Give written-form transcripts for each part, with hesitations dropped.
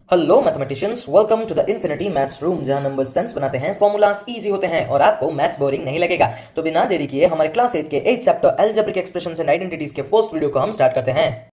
Hello mathematicians, welcome to the infinity maths room, जहां number sense बनाते हैं, formulas easy होते हैं और आपको मैथ्स बोरिंग नहीं लगेगा। तो बिना देरी किए हमारे क्लास 8 के 8th chapter algebraic expressions and identities के फर्स्ट वीडियो को हम स्टार्ट करते हैं।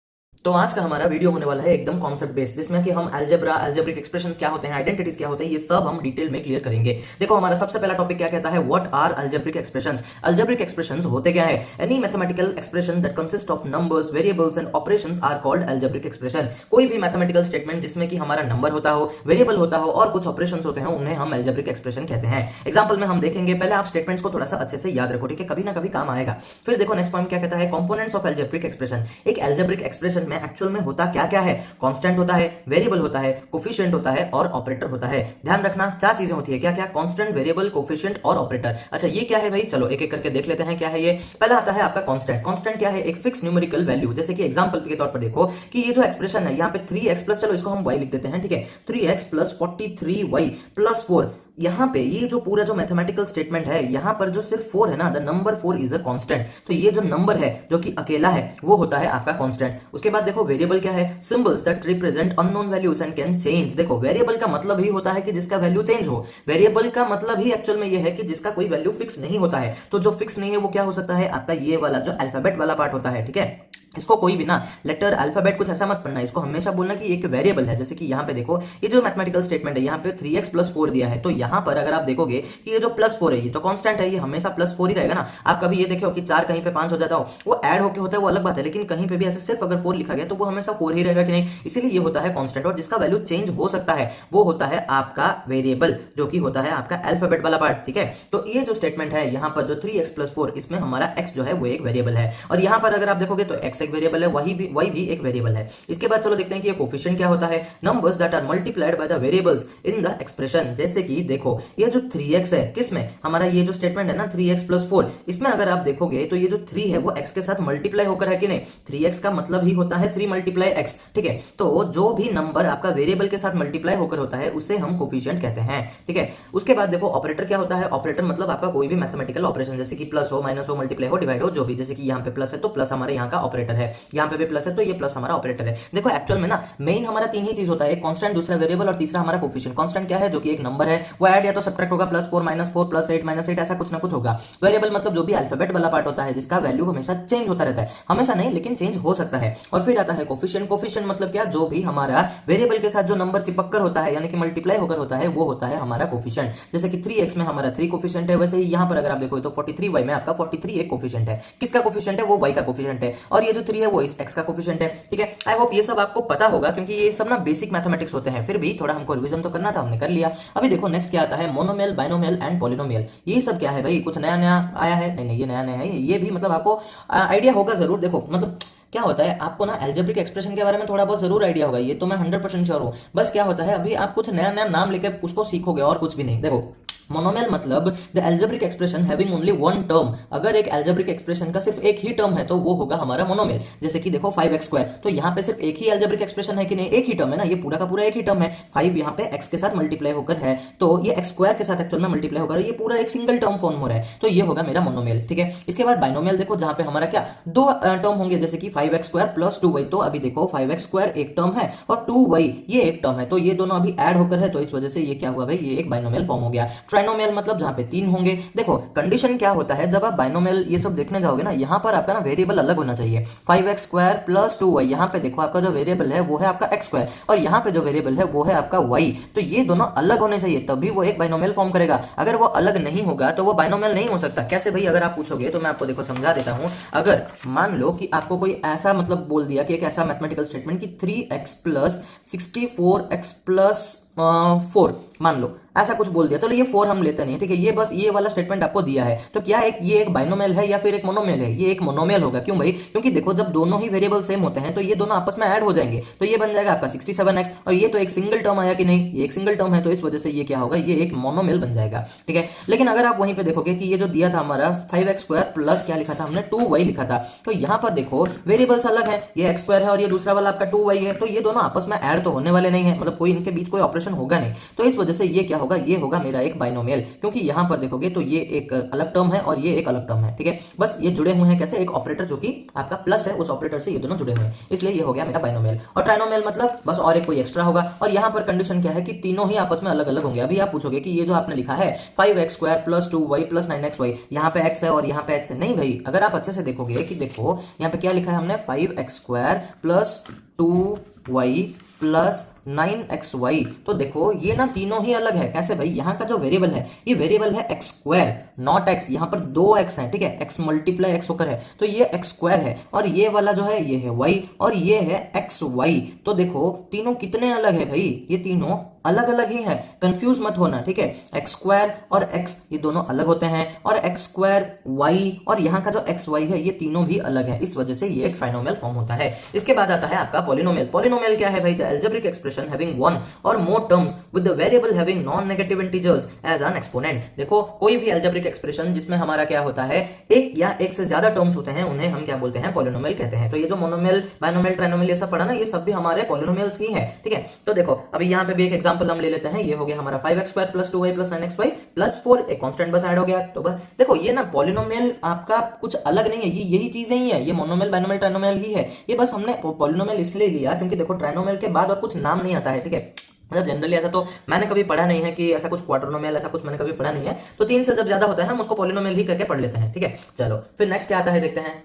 तो आज का हमारा वीडियो होने वाला है एकदम कॉन्सेप्ट बेस्ड, जिसमें कि हम अलजेब्रा, अलजेब्रिक एक्सप्रेशंस क्या होते हैं, आइडेंटिटीज क्या होते हैं, ये सब हम डिटेल में क्लियर करेंगे। देखो हमारा सबसे पहला टॉपिक क्या कहता है, what are algebraic expressions. Algebraic expressions होते क्या है? Any mathematical expression that consist of numbers, variables and operations are called algebraic expression. कोई भी मैथमेटिकल स्टेटमेंट जिसमें कि हमारा नंबर होता हो, वेरिएबल होता हो और कुछ ऑपरेशंस होते हैं, उन्हें हम अलजेब्रिक एक्सप्रेशन कहते हैं। एग्जांपल में हम देखेंगे, पहले आप स्टेटमेंट्स को थोड़ा सा अच्छे से याद रखो, ठीक है, कभी ना कभी काम आएगा। फिर देखो नेक्स्ट पॉइंट क्या कहता है, कंपोनेंट्स ऑफ अलजेब्रिक एक्सप्रेशन। एक अलजेब्रिक एक्सप्रेशन में एक्चुअल में होता क्या क्या है? कांस्टेंट होता है, वेरिएबल होता है, कोफिशिएंट होता है और ऑपरेटर होता है। ध्यान रखना, चार चीजें होती है, क्या क्या? कांस्टेंट, वेरिएबल, कोफिशिएंट और ऑपरेटर। अच्छा ये क्या है भाई? चलो एक एक करके देख लेते हैं क्या है ये। पहला आता है आपका कांस्टेंट। कांस्टेंट क्या है? एक फिक्स न्यूमेरिकल वैल्यू। जैसे कि एग्जांपल के तौर पर देखो कि ये जो एक्सप्रेशन है यहाँ पे 3x प्लस, चलो इसको हम y लिख देते हैं, ठीक है, 3x प्लस 43y प्लस 4। यहाँ पे ये जो पूरा जो मैथमेटिकल स्टेटमेंट है, यहाँ पर जो सिर्फ 4 है ना, the number 4 is a constant. तो ये जो नंबर है जो कि अकेला है वो होता है आपका कांस्टेंट। उसके बाद देखो वेरिएबल क्या है? Symbols that represent unknown values and can change. देखो वेरिएबल का मतलब ही होता है कि जिसका वैल्यू चेंज हो। वेरिएबल का मतलब ही एक्चुअल में ये है कि जिसका कोई वैल्यू फिक्स नहीं होता है। तो जो फिक्स नहीं है वो क्या हो सकता है? आपका ये वाला जो अल्फाबेट वाला पार्ट होता है, ठीक है। इसको कोई भी ना लेटर अल्फाबेट कुछ ऐसा मत पढ़ना, इसको हमेशा बोलना कि एक वेरिएबल है। जैसे कि यहाँ पे देखो ये जो मैथमेटिकल स्टेटमेंट है, यहाँ पे 3x प्लस 4 दिया है, तो यहाँ पर अगर आप देखोगे कि ये जो प्लस 4 है ये तो कांस्टेंट है, ये हमेशा प्लस 4 ही रहेगा ना। आप कभी ये देखो कि 4 कहीं पे 5 हो जाता हो, वो ऐड होके होता है वो अलग बात है, लेकिन कहीं पे भी ऐसे सिर्फ अगर 4 लिखा गया तो वो हमेशा 4 ही रहेगा कि नहीं, इसीलिए ये होता है कांस्टेंट। और जिसका वैल्यू चेंज हो सकता है वो होता है आपका वेरिएबल, जो कि होता है आपका अल्फाबेट वाला पार्ट, ठीक है। तो ये जो स्टेटमेंट है यहाँ पर जो 3x प्लस 4, इसमें हमारा x जो है वो एक वेरिएबल है, और यहाँ पर अगर आप देखोगे तो x एक वेरिएबल है, वही y भी एक वेरिएबल है। इसके बाद चलो देखते हैं कि ये कोफिशिएंट क्या होता है। Numbers that are multiplied by the variables in the expression. जैसे कि देखो ये जो 3x है, किसमें? हमारा ये जो स्टेटमेंट है ना 3x प्लस 4, इसमें अगर आप देखोगे तो ये जो 3 है वो x के साथ मल्टीप्लाई होकर है कि नहीं। 3x का मतलब ही होता है 3 मल्टीप्लाई x, ठीक है। तो जो भी नंबर आपका वेरिएबल के साथ मल्टीप्लाई होकर होता है उसे हम कोफिशिएंट कहते हैं, ठीक है। उसके बाद देखो ऑपरेटर क्या होता है। ऑपरेटर मतलब आपका कोई भी मैथमेटिकल ऑपरेशन, जैसे कि प्लस हो, माइनस हो, मल्टीप्लाई हो, डिवाइड हो, जो भी। जैसे कि यहाँ पे प्लस है तो प्लस हमारे यहाँ का ऑपरेटर है, यहाँ पे भी प्लस है तो ये प्लस हमारा ऑपरेटर है। देखो एक्चुअल में ना मेन हमारा तीन ही चीज होता है, एक कांस्टेंट, दूसरा वेरिएबल और तीसरा हमारा कोफिशिएंट। कांस्टेंट क्या है? जो कि एक नंबर है, वो ऐड या तो सब्ट्रैक्ट होगा, प्लस 4 माइनस 4 प्लस 8 माइनस 8, ऐसा कुछ ना कुछ होगा। वेरिएबल मतलब जो भी अल्फाबेट वाला पार्ट होता है जिसका वैल्यू हमेशा चेंज होता रहता है, हमेशा नहीं लेकिन चेंज हो सकता है। और फिर आता है कोफिशिएंट। कोफिशिएंट मतलब क्या? जो भी हमारा वेरिएबल के साथ जो नंबर चिपक कर होता है, यानी कि मल्टीप्लाई होकर होता है, वो होता है हमारा कोफिशिएंट। जैसे कि 3x में हमारा 3 कोफिशिएंट है, वैसे ही यहाँ पर अगर आप देखो तो 43y में आपका 43 एक कोफिशिएंट है। किसका कोफिशिएंट है? वो y का कोफिशिएंट है, और ये जो 3 है वो इस x का कोफिशिएंट है, ठीक है। आई होप ये सब आपको पता होगा, क्योंकि ये सब ना बेसिक मैथमेटिक्स होते हैं। फिर भी थोड़ा हमको रिवीजन तो करना था, हमने कर लिया। अभी देखो नेक्स्ट क्या आता है, मोनोमियल, बाइनोमियल एंड पॉलिनोमियल। ये सब क्या है भाई? कुछ नया नया आया है? नहीं नहीं, ये नया नया है, ये भी मतलब आपको आइडिया होगा जरूर। देखो मतलब क्या होता है, आपको ना अलजेब्रिक एक्सप्रेशन के बारे में थोड़ा बहुत जरूर आइडिया होगा, ये तो मैं 100% श्योर हूँ। बस क्या होता है, अभी आप कुछ नया नया नाम लेकर उसको सीखोगे और कुछ भी नहीं। देखो मोनोमियल मतलब the algebraic expression having only one term. अगर एक अलजेब्रिक एक्सप्रेशन का सिर्फ एक ही टर्म है तो वो होगा हमारा मोनोमियल। जैसे कि देखो 5x स्क्वायर, तो यहाँ पे सिर्फ एक ही अलजेब्रिक एक्सप्रेशन है कि नहीं? एक ही टर्म है ना, ये पूरा का पूरा एक ही टर्म है। 5 यहाँ पे x के साथ मल्टीप्लाई होकर है, तो ये x स्क्वायर के साथ एक्चुअल में मल्टीप्लाई होकर ये पूरा एक सिंगल टर्म फॉर्म हो रहा है, तो ये होगा मेरा मोनोमियल, ठीक है। इसके बाद बाइनोमियल देखो, जहां पे हमारा क्या दो टर्म होंगे, जैसे कि 5x स्क्वायर प्लस 2y। तो अभी देखो 5x स्क्वायर एक टर्म है और 2y ये एक टर्म है, तो ये दोनों अभी ऐड होकर है, तो इस वजह से ये क्या हुआ भाई? ये एक बाइनोमियल फॉर्म हो गया। ट्राइनोमियल मतलब जहां पे 3 होंगे। देखो कंडीशन क्या होता है, जब आप बाइनोमियल ये सब देखने जाओगे ना, यहाँ पर आपका ना वेरिएबल अलग होना चाहिए। 5x स्क्वायर प्लस 2y, यहाँ पे देखो आपका जो वेरिएबल है वो है आपका x स्क्वायर, और यहाँ पे जो वेरिएबल है वो है आपका y। तो ये दोनों अलग होने चाहिए, तभी वो एक बाइनोमियल फॉर्म करेगा। अगर वो अलग नहीं होगा तो वो बाइनोमियल नहीं हो सकता। कैसे भाई? अगर आप पूछोगे तो मैं आपको देखो समझा देता हूँ। अगर मान लो कि आपको कोई ऐसा मतलब बोल दिया कि एक ऐसा मैथमेटिकल स्टेटमेंट कि 3x प्लस 64x प्लस 4 मान लो, ऐसा कुछ बोल दिया, चलो ये 4 हम लेते नहीं, ठीक है। ये बस ये वाला स्टेटमेंट आपको दिया है, तो क्या ये एक बाइनोमियल है या फिर एक मोनोमियल है? ये एक मोनोमियल होगा। क्यों भाई? क्योंकि देखो जब दोनों ही वेरिएबल सेम होते हैं तो ये दोनों आपस में ऐड हो जाएंगे, तो ये बन जाएगा आपका 67x, और ये तो एक सिंगल टर्म आया कि नहीं? ये एक सिंगल टर्म है, तो इस वजह से ये क्या होगा? ये एक मोनोमियल बन जाएगा, ठीक है। लेकिन अगर आप वहीं पे देखोगे कि ये जो दिया था हमारा 5x स्क्वायर प्लस क्या लिखा था हमने? 2y लिखा था, तो यहाँ पर देखो वेरिएबल्स अलग है, ये x स्क्वायर है और ये दूसरा वाला आपका 2y है, तो ये दोनों आपस में ऐड तो होने वाले नहीं है, मतलब कोई इनके बीच कोई ऑपरेशन होगा नहीं, तो इस वजह से ये क्या होगा, ये होगा मेरा एक बाइनोमियल, क्योंकि यहाँ पर देखोगे तो ये एक अलग टर्म है और ये एक अलग टर्म है, ठीक है। बस ये जुड़े हुए हैं कैसे, एक ऑपरेटर जो कि आपका प्लस है उस ऑपरेटर से ये दोनों जुड़े हुए हैं, इसलिए ये हो गया मेरा बाइनोमियल। और ट्राइनोमियल मतलब बस और एक कोई एक्स्ट्रा होगा। और यहाँ पर कंडीशन क्या है कि तीनों ही आपस में अलग अलग होंगे। अभी आप पूछोगे कि ये जो आपने लिखा है 5x² + 2y + 9xy, यहाँ पे x है और यहाँ पे x है, नहीं भाई, अगर आप अच्छे से देखोगे कि देखो यहाँ पे क्या लिखा है हमने, 5x² + 2y + 9xy, तो देखो ये ना तीनों ही अलग है। कैसे भाई, यहाँ का जो वेरिएबल है ये वेरिएबल है x², नॉट x, यहाँ पर 2x है, ठीक है, x × x होकर है तो ये x² है, और ये वाला जो है ये है y और ये है xy। तो देखो तीनों कितने अलग है भाई, ये तीनों अलग अलग ही है, कंफ्यूज मत होना, ठीक है। x² और x ये दोनों अलग होते हैं, और x² y और यहाँ का जो xy है ये तीनों भी अलग है, इस वजह से ये ट्राइनोमियल फॉर्म होता है। इसके बाद आता है आपका पॉलिनोमियल। पॉलिनोमियल क्या है भाई, the algebraic expression having one or more terms with the variable having non negative integers as an exponent. देखो कोई भी एल्जेब्रिक एक्सप्रेशन जिसमें हमारा क्या होता है, एक या एक से ज्यादा टर्म्स होते हैं, उन्हें हम क्या बोलते हैं, पॉलिनोमियल कहते हैं। तो ये जो मोनोमियल, बाइनोमियल, ट्राइनोमियल ये सब पढ़ा ना, ये सब भी हमारे पॉलिनोमियल्स ही है, ठीक है। तो देखो अभी यहाँ पे भी एक एग्जांपल हम ले लेते हैं, ये हो गया हमारा 5x² + 2y + 9xy + 4, एक कांस्टेंट बस ऐड हो गया। तो बस देखो ये ना पॉलिनोमियल आपका कुछ अलग नहीं है, ये यही चीजें ही है, ये मोनोमियल, बाइनोमियल, ट्राइनोमियल ही है। ये बस हमने पॉलिनोमियल इसलिए लिया क्योंकि देखो ट्राइनोमियल के बाद और कुछ नाम नहीं आता है, ठीक है। मतलब जनरली ऐसा तो मैंने कभी पढ़ा नहीं है कि ऐसा कुछ क्वाड्रोनोमियल, ऐसा कुछ मैंने कभी पढ़ा नहीं है। तो 3 से जब ज्यादा होता है हम उसको पॉलिनोमियल ही करके पढ़ लेते हैं, ठीक है। चलो फिर नेक्स्ट क्या आता है देखते हैं।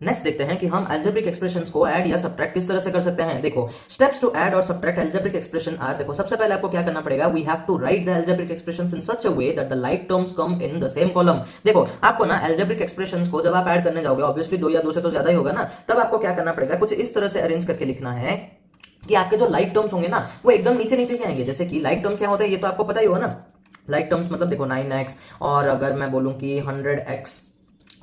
नेक्स्ट देखते हैं कि हम एल्जेब्रिक एक्सप्रेशंस को ऐड या सब्ट्रैक्ट किस तरह से कर सकते हैं। देखो स्टेप्स टू ऐड और सब्ट्रैक्ट एल्जेब्रिक एक्सप्रेशन आर, देखो सबसे पहले आपको क्या करना पड़ेगा, we have to write the algebraic expressions in such a way that the like terms come in the same column. देखो आपको ना एल्जेब्रिक एक्सप्रेशंस को जब आप ऐड करने जाओगे, ऑब्वियसली 2 या 2 से तो ज्यादा ही होगा ना, तब आपको क्या करना पड़ेगा, कुछ इस तरह से अरेंज करके लिखना है कि आपके जो लाइक टर्म्स होंगे ना वो एकदम नीचे नीचे ही आएंगे। जैसे कि लाइक टर्म्स क्या होते हैं ये तो आपको पता ही होगा ना। लाइक टर्म्स मतलब देखो 9x, और अगर मैं बोलूं कि 100x,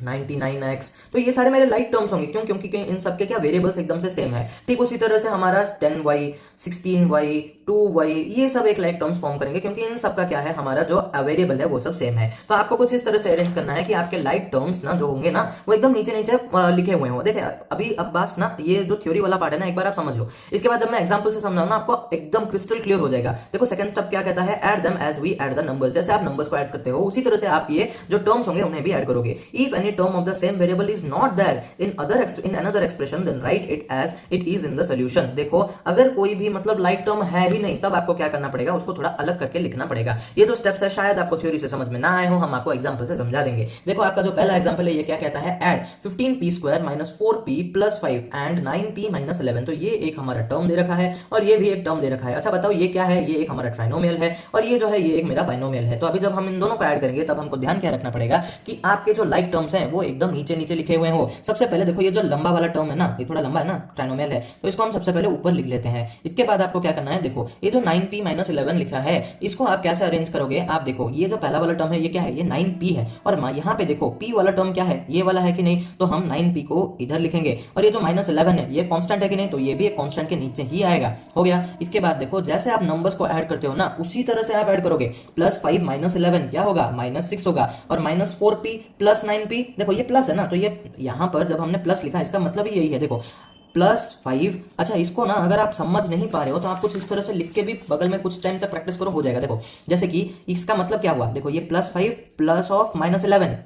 99x, तो ये सारे मेरे लाइक टर्म्स होंगे। क्यों? क्योंकि इन सबके क्या वेरिएबल्स एकदम से सेम है। ठीक उसी तरह से हमारा 10y, 16y, 2y ये सब एक लाइक टर्म्स फॉर्म करेंगे, क्योंकि इन सबका क्या है, हमारा जो वेरिएबल है वो सब सेम है। तो आपको कुछ इस तरह से अरेंज करना है कि आपके लाइक टर्म्स ना जो होंगे ना वो एकदम नीचे नीचे लिखे हुए हो। देखिए अभी अब बस ना ये जो थ्योरी वाला पार्ट है ना, एक बार आप समझ लो, इसके बाद जब मैं एग्जांपल से समझाऊंगा ना आपको एकदम क्रिस्टल क्लियर हो जाएगा। देखो सेकंड स्टेप क्या कहता है, add them as we add the numbers. जैसे आप नंबर्स को ऐड करते हो उसी तरह से आप ये जो टर्म्स होंगे उन्हें भी ऐड करोगे। If any term of the same variable is not there in another expression then write it as it is in the solution. देखो अगर कोई भी मतलब लाइक टर्म है ही नहीं, तब आपको क्या करना पड़ेगा, उसको थोड़ा अलग करके लिखना पड़ेगा। ये जो स्टेप्स है शायद आपको थ्योरी से समझ में ना आए हो, हम आपको एग्जांपल से समझा देंगे। देखो आपका जो पहला एग्जांपल है ये क्या कहता है, add 15p² - 4p + 5 and 9p - 11। तो ये एक हमारा टर्म दे रखा है और ये भी एक टर्म दे रखा है। अच्छा बताओ ये क्या है, ये एक हमारा ट्राइनोमियल है और ये जो है ये एक मेरा बाइनोमियल है। तो अभी जब हम इन दोनों को ऐड करेंगे तब हमको ध्यान क्या रखना पड़ेगा कि आपके जो लाइक टर्म्स हैं वो एकदम नीचे नीचे लिखे हुए हो। सबसे पहले देखो ये जो लंबा वाला टर्म है ना, ये थोड़ा लंबा है ना, ट्राइनोमियल है, तो इसको हम सबसे पहले ऊपर लिख लेते हैं। इसके बाद आपको क्या करना है, देखो ये जो 9p - 11 लिखा है इसको आप कैसे अरेंज करोगे। आप देखो ये जो पहला वाला टर्म है ये क्या है, ये 9p है, और यहाँ पे देखो p वाला टर्म क्या है, ये वाला है कि नहीं, तो हम 9p को इधर लिखेंगे। और ये जो -11 है ये कांस्टेंट है कि नहीं, तो ये भी एक कांस्टेंट के नीचे ही आएगा। हो गया। इसके बाद देखो जैसे आप नंबर्स को ऐड करते हो ना उसी तरह से आप ऐड करोगे। +5 - 11 क्या होगा, -6 होगा, और -4p + 9p, देखो ये प्लस है ना, तो ये यहाँ पर जब हमने प्लस लिखा इसका मतलब ही यही है। देखो +5। अच्छा इसको ना अगर आप समझ नहीं पा रहे हो तो आप कुछ इस तरह से लिख के भी बगल में कुछ टाइम तक प्रैक्टिस करो, हो जाएगा। देखो जैसे कि इसका मतलब क्या हुआ, देखो ये +5 प्लस ऑफ -11,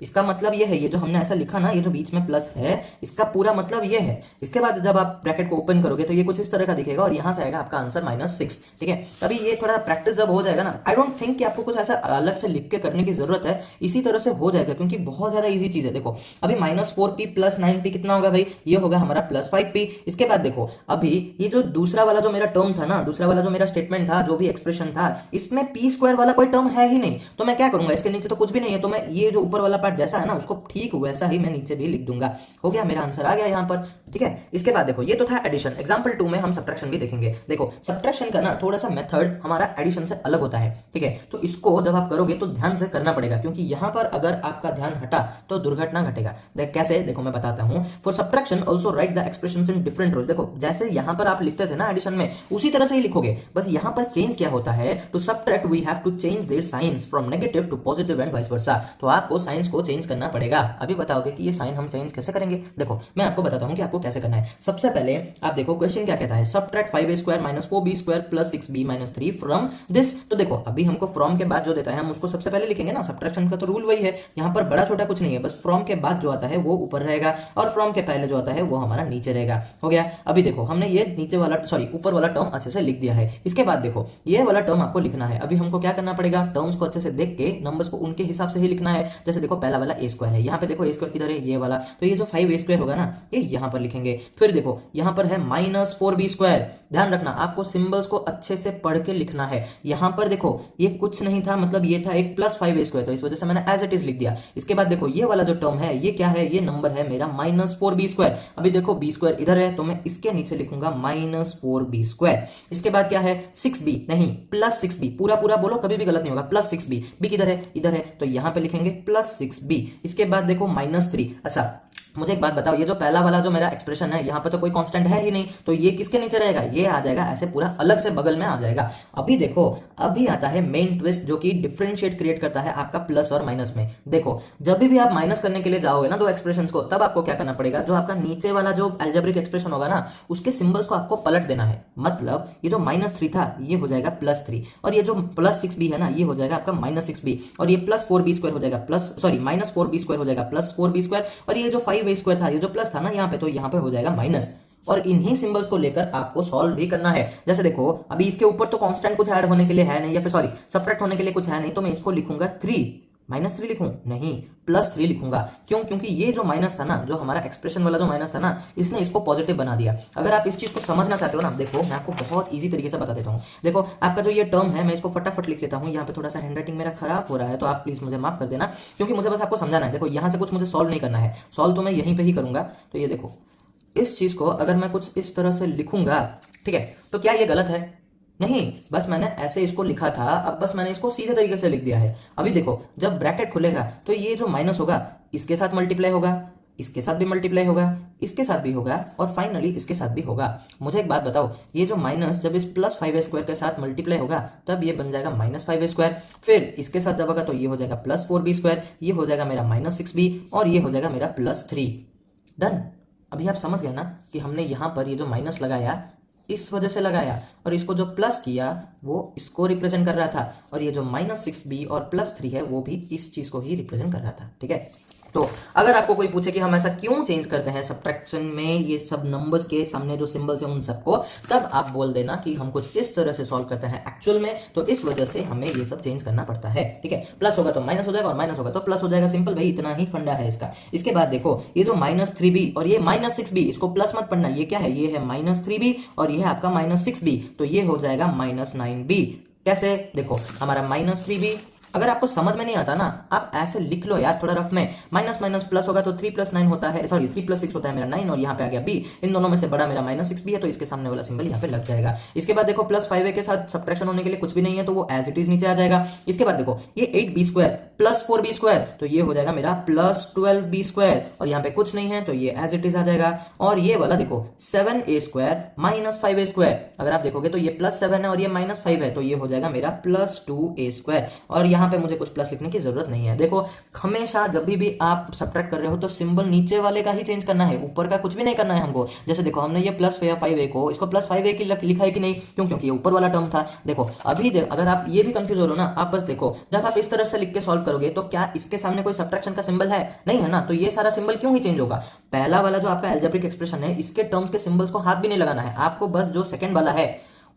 इसका मतलब ये है, ये जो हमने ऐसा लिखा ना, ये जो बीच में प्लस है इसका पूरा मतलब ये है। इसके बाद जब आप ब्रैकेट को ओपन करोगे तो ये कुछ इस तरह का दिखेगा और यहां से आएगा आपका आंसर -6। ठीक है, अभी ये थोड़ा प्रैक्टिस जब हो जाएगा ना, आई डोंट थिंक कि आपको कुछ ऐसा अलग से लिख के करने की जरूरत है, इसी तरह से हो जाएगा क्योंकि बहुत ज्यादा ईजी चीज है। देखो अभी -4p + 9p कितना होगा भाई, ये होगा हमारा +5p। इसके बाद देखो अभी ये जो दूसरा वाला जो मेरा टर्म था ना, दूसरा वाला जो मेरा स्टेटमेंट था, जो भी एक्सप्रेशन था, इसमें p² वाला कोई टर्म है ही नहीं, तो मैं क्या करूंगा, इसके नीचे तो कुछ भी नहीं है, तो मैं ये जो ऊपर वाला पार्ट जैसा है ना उसको ठीक वैसा ही मैं नीचे भी लिख दूंगा। हो गया, मेरा आंसर आ गया यहाँ पर। ठीक है, इसके बाद देखो ये तो था एडिशन। एग्जांपल 2 में हम सब्ट्रैक्शन भी देखेंगे। देखो सब्ट्रैक्शन का ना थोड़ा सा मेथड हमारा एडिशन से अलग होता है। ठीक है, तो इसको जब आप करोगे तो ध्यान से करना पड़ेगा, क्योंकि यहाँ पर अगर आपका ध्यान हटा तो दुर्घटना घटेगा। कैसे, देखो मैं बताता हूँ। For subtraction also write the expressions in different rows. देखो जैसे यहाँ पर आप लिखते थे ना एडिशन में, उसी तरह से ही लिखोगे, बस यहाँ पर चेंज क्या होता है, to subtract we have to change their signs from negative to positive and vice versa. तो आपको साइंस को को चेंज करना पड़ेगा। अभी बताओगे कि ये साइन हम चेंज कैसे करेंगे। देखो मैं आपको बताता हूँ कि आपको कैसे करना है। सबसे पहले आप देखो क्वेश्चन क्या कहता है, subtract 5a² - 4b² + 6b - 3 from this. तो देखो अभी हमको फ्रॉम के बाद जो देता है हम उसको सबसे पहले लिखेंगे ना, सबट्रैक्शन का तो रूल वही है, यहाँ पर बड़ा छोटा कुछ नहीं है, बस फ्रॉम के बाद जो आता है वो ऊपर रहेगा और फ्रॉम के पहले जो आता है वो हमारा नीचे रहेगा। हो गया। अभी देखो हमने ये नीचे वाला ऊपर वाला टर्म अच्छे से लिख दिया है। इसके बाद देखो ये वाला टर्म आपको लिखना है। अभी हमको क्या करना पड़ेगा, टर्म्स को अच्छे से देख के नंबर्स को उनके हिसाब से ही लिखना है। जैसे देखो पहला वाला a² है, यहाँ पे देखो a² किधर है, ये वाला, तो ये जो 5a² होगा ना ये यहाँ पर लिखेंगे। फिर देखो यहाँ पर है -4b²। ध्यान रखना आपको सिंबल्स को अच्छे से पढ़ के लिखना है। यहाँ पर देखो ये कुछ नहीं था, मतलब ये था एक +5a², तो इस वजह से मैंने एज इट इज लिख दिया। इसके बाद देखो ये वाला जो टर्म है ये क्या है, ये नंबर है मेरा -4b²। अभी देखो b² इधर है तो मैं इसके नीचे लिखूंगा -4b²। इसके बाद क्या है 6b, नहीं +6b, पूरा पूरा बोलो कभी भी गलत नहीं होगा, +6b। b किधर है, इधर है, तो यहां पे लिखेंगे +6b। इसके बाद देखो -3। अच्छा मुझे एक बात बताओ, ये जो पहला वाला जो मेरा एक्सप्रेशन है यहाँ पे तो कोई कांस्टेंट है ही नहीं, तो ये किसके नीचे रहेगा, ये आ जाएगा ऐसे पूरा अलग से बगल में आ जाएगा। अभी देखो अभी आता है मेन ट्विस्ट जो कि डिफरेंशिएट क्रिएट करता है आपका प्लस और माइनस में। देखो जब भी आप माइनस करने के लिए जाओगे ना दो एक्सप्रेशंस को, तब आपको क्या करना पड़ेगा, जो आपका नीचे वाला जो अलजेब्रिक एक्सप्रेशन होगा ना उसके सिंबल्स को आपको पलट देना है। मतलब ये जो -3 था ये हो जाएगा +3, और ये जो +6b है ना ये हो जाएगा आपका -6b, और ये +4b² हो जाएगा -4b² हो जाएगा +4b², और ये जो 5a² था ये जो प्लस था ना यहाँ पे, तो यहाँ पे हो जाएगा माइनस। और इन्हीं सिंबल्स को लेकर आपको सॉल्व भी करना है। जैसे देखो अभी इसके ऊपर तो कांस्टेंट कुछ ऐड होने के लिए है नहीं, या फिर सब्ट्रैक्ट होने के लिए कुछ है नहीं, तो मैं इसको लिखूंगा 3 -3 लिखूं, नहीं +3 लिखूंगा। क्यों, क्योंकि ये जो माइनस था ना, जो हमारा एक्सप्रेशन वाला जो माइनस था ना, इसने इसको पॉजिटिव बना दिया। अगर आप इस चीज को समझना चाहते हो ना, देखो मैं आपको बहुत इजी तरीके से बता देता हूँ। देखो आपका जो ये टर्म है मैं इसको फटाफट लिख लेता हूँ। यहाँ पे थोड़ा सा हैंडराइटिंग मेरा खराब हो रहा है तो आप प्लीज मुझे माफ कर देना, क्योंकि मुझे बस आपको समझाना है। देखो यहाँ से कुछ मुझे सॉल्व नहीं करना है, सॉल्व तो मैं यहीं पर ही करूंगा। तो ये देखो इस चीज को अगर मैं कुछ इस तरह से लिखूंगा, ठीक है, तो क्या ये गलत है, नहीं, बस मैंने ऐसे इसको लिखा था, अब बस मैंने इसको सीधे तरीके से लिख दिया है। अभी देखो जब ब्रैकेट खुलेगा तो ये जो माइनस होगा इसके साथ मल्टीप्लाई होगा, इसके साथ भी मल्टीप्लाई होगा, इसके साथ भी होगा, और फाइनली इसके साथ भी होगा। मुझे एक बात बताओ, ये जो माइनस जब इस +5a² के साथ मल्टीप्लाई होगा तब ये बन जाएगा -5a², फिर इसके साथ जब होगा तो ये हो जाएगा +4b², ये हो जाएगा मेरा -6b, और ये हो जाएगा मेरा +3। डन। अभी आप समझ गए ना कि हमने यहाँ पर ये जो माइनस लगाया इस वजह से लगाया, और इसको जो प्लस किया वो इसको रिप्रेजेंट कर रहा था, और ये जो -6b और +3 है वो भी इस चीज को ही रिप्रेजेंट कर रहा था। ठीक है, तो अगर आपको कोई पूछे कि हम ऐसा क्यों चेंज करते हैं सब्ट्रैक्शन में ये सब नंबर्स के सामने जो सिंबल्स हैं उन सबको, तब आप बोल देना कि हम कुछ इस तरह से सॉल्व करते हैं एक्चुअल में, तो इस वजह से हमें ये सब चेंज करना पड़ता है। ठीक है, प्लस होगा तो माइनस हो जाएगा और माइनस होगा तो प्लस हो जाएगा, सिंपल भाई, इतना ही फंडा है इसका। इसके बाद देखो ये जो -3b और ये -6b, इसको प्लस मत पढ़ना, ये क्या है, ये है -3b और ये है आपका -6b, तो ये हो जाएगा -9b। कैसे, देखो हमारा -3b, अगर आपको समझ में नहीं आता ना आप ऐसे लिख लो यार थोड़ा रफ में, माइनस माइनस प्लस होगा तो 3 + 9 होता है, 3 + 6 होता है मेरा 9, और यहाँ पे आ गया b, इन दोनों में से बड़ा मेरा -6b है तो इसके सामने वाला सिंबल यहाँ पे लग जाएगा। इसके बाद देखो +5a के साथ सब्ट्रैक्शन होने के लिए कुछ भी नहीं है तो वो एज इट इज नीचे आ जाएगा। इसके बाद देखो ये 8b² + 4b² तो ये हो जाएगा मेरा +12b², और यहाँ पे कुछ नहीं है तो ये एज इट इज आ जाएगा। और ये वाला देखो 7a² - 5a², अगर आप देखोगे तो ये +7 है और ये -5 है तो ये हो जाएगा मेरा +2a², और यहाँ पे मुझे कुछ प्लस लिखने की जरूरत नहीं है। देखो हमेशा जब भी आप सब्ट्रैक्ट कर रहे हो तो सिंबल नीचे वाले का ही चेंज करना है, ऊपर का कुछ भी नहीं करना है हमको। जैसे देखो हमने ये +5a को इसको +5a की लिखा है कि नहीं, क्यों, क्योंकि ये ऊपर वाला टर्म था। देखो अभी अगर आप ये भी कंफ्यूज हो रहे हो ना, आप बस देखो जब आप इस तरफ से लिख के सॉल्व करोगे तो क्या इसके सामने कोई सब्ट्रैक्शन का सिंबल है, नहीं है ना, तो ये सारा सिंबल क्यों ही चेंज होगा। पहला वाला जो आपका अलजेब्रिक एक्सप्रेशन है इसके टर्म्स के सिंबल्स को हाथ भी नहीं लगाना है आपको, बस जो सेकंड वाला है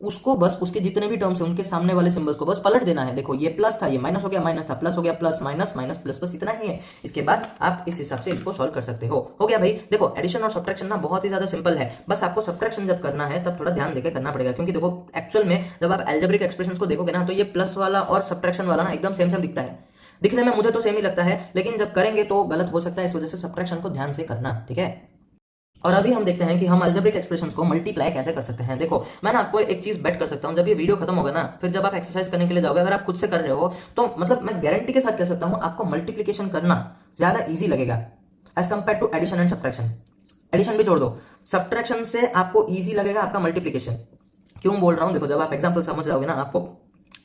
उसको बस उसके जितने भी टर्म्स हैं उनके सामने वाले सिंबल्स को बस पलट देना है। देखो ये प्लस था, ये माइनस हो गया, माइनस था प्लस हो गया, प्लस माइनस माइनस प्लस, बस इतना ही है। इसके बाद आप इस हिसाब से इसको सॉल्व कर सकते हो गया भाई। देखो एडिशन और सब्ट्रैक्शन ना बहुत ही ज्यादा सिंपल है, बस आपको सब्ट्रैक्शन जब करना है तब थोड़ा ध्यान देकर करना पड़ेगा, क्योंकि देखो एक्चुअल में जब आप अलजेब्रिक एक्सप्रेशंस को देखोगे ना तो ये प्लस वाला और सब्ट्रैक्शन वाला ना एकदम सेम सेम दिखता है, दिखने में मुझे तो सेम ही लगता है, लेकिन जब करेंगे तो गलत हो सकता है, इस वजह से सब्ट्रैक्शन को ध्यान से करना। ठीक है, और अभी हम देखते हैं कि हम अलजेब्रिक एक्सप्रेशंस को मल्टीप्लाई कैसे कर सकते हैं। देखो मैं ना आपको एक चीज बेट कर सकता हूं, जब ये वीडियो खत्म होगा ना फिर जब आप एक्सरसाइज करने के लिए जाओगे, अगर आप खुद से कर रहे हो तो मतलब मैं गारंटी के साथ कह सकता हूं आपको मल्टीप्लिकेशन करना ज्यादा इजी लगेगा as compared to addition and subtraction. Addition भी छोड़ दो, सब्ट्रैक्शन से आपको इजी लगेगा आपका मल्टीप्लिकेशन। क्यों बोल रहा हूं, देखो जब आप एग्जाम्पल समझ रहोगे ना आपको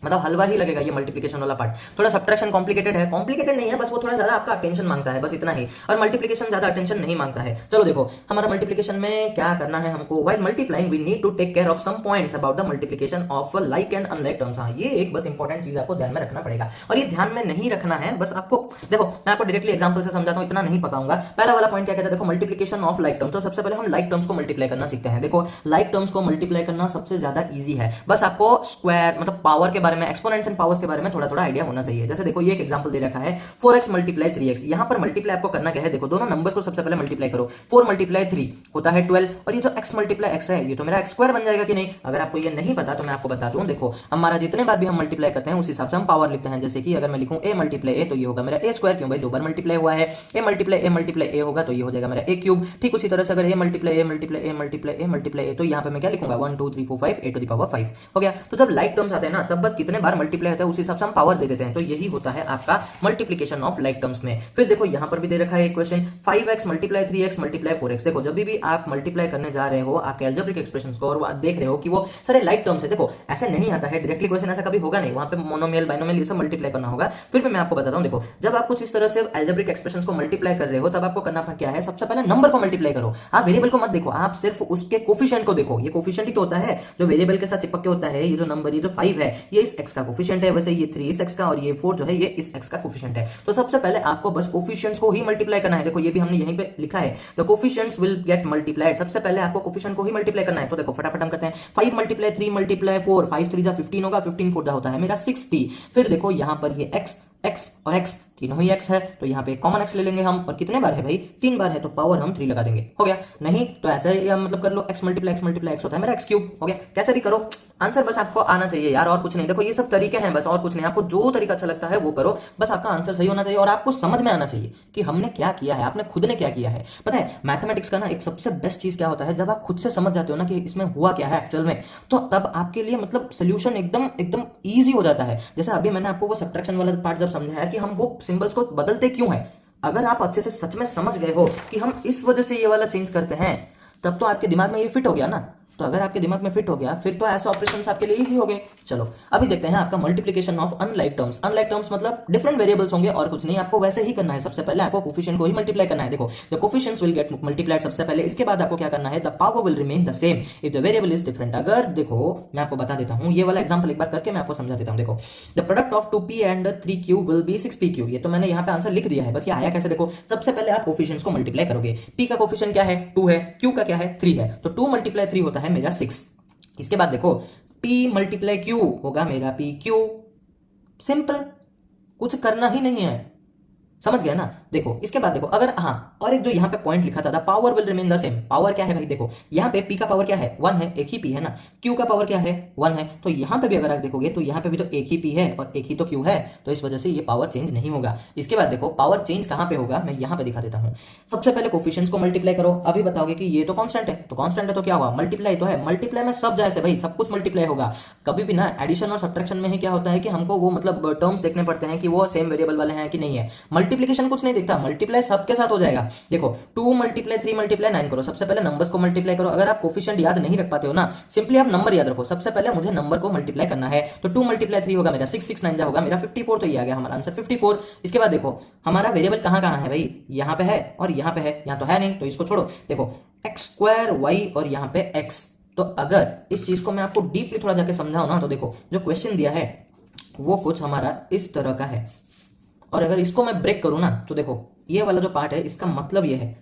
मतलब हलवा ही लगेगा ये मल्टीप्लिकेशन वाला पार्ट। थोड़ा सब्ट्रैक्शन कॉम्प्लिकेटेड है, कॉम्प्लिकेटेड नहीं है, बस वो थोड़ा ज्यादा आपका अटेंशन मांगता है, बस इतना ही। और मल्टीप्लिकेशन ज्यादा अटेंशन नहीं मांगता है। चलो देखो हमारा मल्टीप्लिकेशन में क्या करना है हमको, while multiplying we need to take care of some points about the multiplication of like and unlike terms. हाँ, ये एक बस इंपॉर्टेंट चीज आपको ध्यान में रखना पड़ेगा, और ये ध्यान में नहीं रखना है बस आपको। देखो मैं आपको डायरेक्टली एग्जांपल से समझाता हूं, इतना नहीं बताऊंगा। पहला वाला पॉइंट क्या कहता है, देखो मल्टीप्लिकेशन ऑफ लाइक टर्म्स। तो सबसे पहले हम लाइक टर्म्स को मल्टीप्लाई करना सीखते हैं। देखो लाइक टर्म्स को मल्टीप्लाई करना सबसे ज्यादा इजी है, बस आपको स्क्वायर मतलब पावर के बारे में, एक्सपोनेंट्स एंड पावर्स के बारे में थोड़ा थोड़ा आइडिया होना चाहिए। जैसे देखो ये एक एग्जांपल दे रखा है 4x मल्टीप्लाई 3x। यहां पर मल्टीप्लाई आपको करना क्या है, देखो दोनों नंबर्स को सबसे पहले मल्टीप्लाई करो। 4 मल्टीप्लाई 3 होता है 12, और ये जो x मल्टीप्लाई x है ये तो मेरा x स्क्वायर बन जाएगा कि नहीं। अगर आपको ये नहीं पता तो मैं आपको बता दूं, देखो हमारा जितने बार भी हम मल्टीप्लाई करते हैं उस हिसाब से हम पावर लिखते हैं। जैसे कि अगर मैं लिखूं a मल्टीप्लाई a तो ये होगा मेरा a स्क्वायर, क्यों भाई 2 बार मल्टीप्लाई हुआ है। a मल्टीप्लाई a होगा तो ये हो जाएगा मेरा a क्यूब। ठीक उसी तरह से अगर a मल्टीप्लाई a तो यहाँ पे मैं क्या लिखूंगा 1 2 3 4 5 a टू द पावर 5 हो गया। तो जब लाइक टर्म्स आते हैं ना तब बस कितने बार मल्टीप्लाई होता है उस हिसाब से हम पावर दे देते हैं। तो यही होता है आपका मल्टीप्लिकेशन ऑफ लाइक टर्म्स में। फिर देखो यहां पर भी दे रखा है एक question 5x multiply 3x multiply 4x। देखो जब भी आप मल्टीप्लाई करने जा रहे हो आपके अलजेब्रिक एक्सप्रेशंस को और आप देख रहे हो कि वो सारे लाइक टर्म्स है, देखो ऐसे नहीं आता है डायरेक्टली क्वेश्चन, ऐसा कभी होगा नहीं। वहां पे मोनोमियल बाइनोमियल ये सब मल्टीप्लाई करना होगा। फिर भी मैं आपको बताता हूं, देखो जब आप कुछ इस तरह से अलजेब्रिक एक्सप्रेशंस को मल्टीप्लाई कर रहे हो तब आपको करना क्या है, सबसे पहले नंबर को मल्टीप्लाई करो। आप वेरिएबल को मत देखो, आप सिर्फ उसके कोफिशिएंट को देखो। ये कोफिशिएंट ही तो होता है जो वेरिएबल के साथ चिपक के होता है। ये जो नंबर, ये जो 5 है ये इस x का कोफिशिएंट है, वैसे ये 3 इस x का और ये 4 जो है ये इस x का कोफिशिएंट है। तो सबसे पहले आपको बस कोफिशिएंट्स को ही मल्टीप्लाई करना है। देखो ये भी हमने यहीं पे लिखा है, the coefficients will get multiplied. सबसे पहले आपको कोफिशिएंट को ही मल्टीप्लाई करना है। तो देखो फटाफट हम करते हैं 5 मल्टीप्लाई 3 मल्टीप्लाई 4, 5 3 जा 15 होगा, 15 4 जा होता है मेरा 60। फिर देखो यहां पर ये x और x तीनों ही x है तो यहाँ पे कॉमन x ले लेंगे हम, और कितने बार है भाई 3 बार है तो पावर हम 3 लगा देंगे, हो गया। नहीं तो ऐसे ही हम मतलब कर लो x मल्टीप्लाई x होता है मेरा x क्यूब, हो गया। कैसे भी करो आंसर बस आपको आना चाहिए यार, और कुछ नहीं। देखो ये सब तरीके हैं बस, और कुछ नहीं। आपको जो तरीका अच्छा लगता है वो करो, बस आपका आंसर सही होना चाहिए और आपको समझ में आना चाहिए कि हमने क्या किया है, आपने खुद ने क्या किया है। पता है मैथमेटिक्स का ना एक सबसे बेस्ट चीज क्या होता है, जब आप खुद से समझ जाते हो ना कि इसमें हुआ क्या है एक्चुअल में, तो तब आपके लिए मतलब सोल्यूशन एकदम एकदम ईजी हो जाता है। जैसे अभी मैंने आपको वो सब्ट्रैक्शन वाला पार्ट जब समझाया कि हम वो सिंबल्स को बदलते क्यों है, अगर आप अच्छे से सच में समझ गए हो कि हम इस वजह से ये वाला चेंज करते हैं, तब तो आपके दिमाग में ये फिट हो गया ना। तो अगर आपके दिमाग में फिट हो गया फिर तो ऐसे ऑपरेशंस आपके लिए इजी हो गए। चलो अभी देखते हैं आपका multiplication of unlike terms. Unlike terms मतलब डिफरेंट वेरिएबल्स होंगे और कुछ नहीं, आपको वैसे ही करना है। सबसे पहले आपको कोफिशिएंट को ही मल्टीप्लाई करना है। देखो the coefficients will get multiplied सबसे पहले, इसके बाद आपको क्या करना है, the power will remain the same if the variable is different. अगर देखो मैं आपको बता देता हूं, ये वाला एग्जांपल एक बार करके मैं आपको समझा देता हूं। देखो the product of 2p and 3q will be 6pq। ये तो मैंने यहां पे आंसर लिख दिया है, बस ये आया कैसे देखो। सबसे पहले आप कोफिशिएंट्स को मल्टीप्लाई करोगे। p का कोफिशिएंट क्या है 2 है, q का क्या है 3 है, तो 2 मल्टीप्लाई 3 होता है मेरा 6। इसके बाद देखो p मल्टीप्लाई q होगा मेरा p q। सिंपल, कुछ करना ही नहीं है, समझ गया ना। देखो इसके बाद देखो अगर हाँ, और एक जो यहाँ पे पॉइंट लिखा था power will remain the same. Power क्या है भाई, देखो यहाँ पे p का पावर क्या है 1 है, एक ही p है ना। q का पावर क्या है 1 है, तो यहाँ पे भी अगर आप देखोगे तो यहाँ पे भी तो एक ही p है और एक ही तो q है, तो इस वजह से ये पावर चेंज नहीं होगा। इसके बाद देखो पावर चेंज कहाँ पे होगा, मैं यहाँ पे दिखा देता हूँ। सबसे पहले कोफिशिएंट्स को मल्टीप्लाई करो। अभी बताओगे कि ये तो कांस्टेंट है, तो कांस्टेंट है तो क्या हुआ, मल्टीप्लाई तो है। मल्टीप्लाई में सब जैसे भाई सब कुछ मल्टीप्लाई होगा। कभी भी ना एडिशन और सब्ट्रैक्शन में ही क्या होता है कि हमको वो मतलब टर्म्स देखने पड़ते हैं कि वो सेम वेरिएबल वाले हैं कि नहीं है। मल्टीप्लिकेशन कुछ नहीं दिखता, मल्टीप्लाई सबके साथ हो जाएगा। देखो 2 मल्टीप्लाई 3 मल्टीप्लाई 9 करो। सबसे पहले नंबर्स को मल्टीप्लाई करो। अगर आप कोफिशिएंट याद नहीं रख पाते हो ना, सिंपली आप नंबर याद रखो। सबसे पहले मुझे नंबर को मल्टीप्लाई करना है, तो 2 मल्टीप्लाई 3 होगा मेरा 6, 6 9 होगा मेरा 54, तो ये आ गया हमारा आंसर 54। इसके बाद देखो हमारा वेरिएबल कहाँ कहाँ है भाई, यहाँ पे है और यहाँ पे है, यहाँ तो है नहीं तो इसको छोड़ो। देखो एक्स स्क्वायर वाई और यहाँ पे एक्स। तो अगर इस चीज को मैं आपको डीपली थोड़ा जाके समझाऊं ना, तो देखो जो क्वेश्चन दिया है वो कुछ हमारा इस तरह का है, और अगर इसको मैं ब्रेक करूं ना तो देखो ये वाला जो पार्ट है इसका मतलब ये है।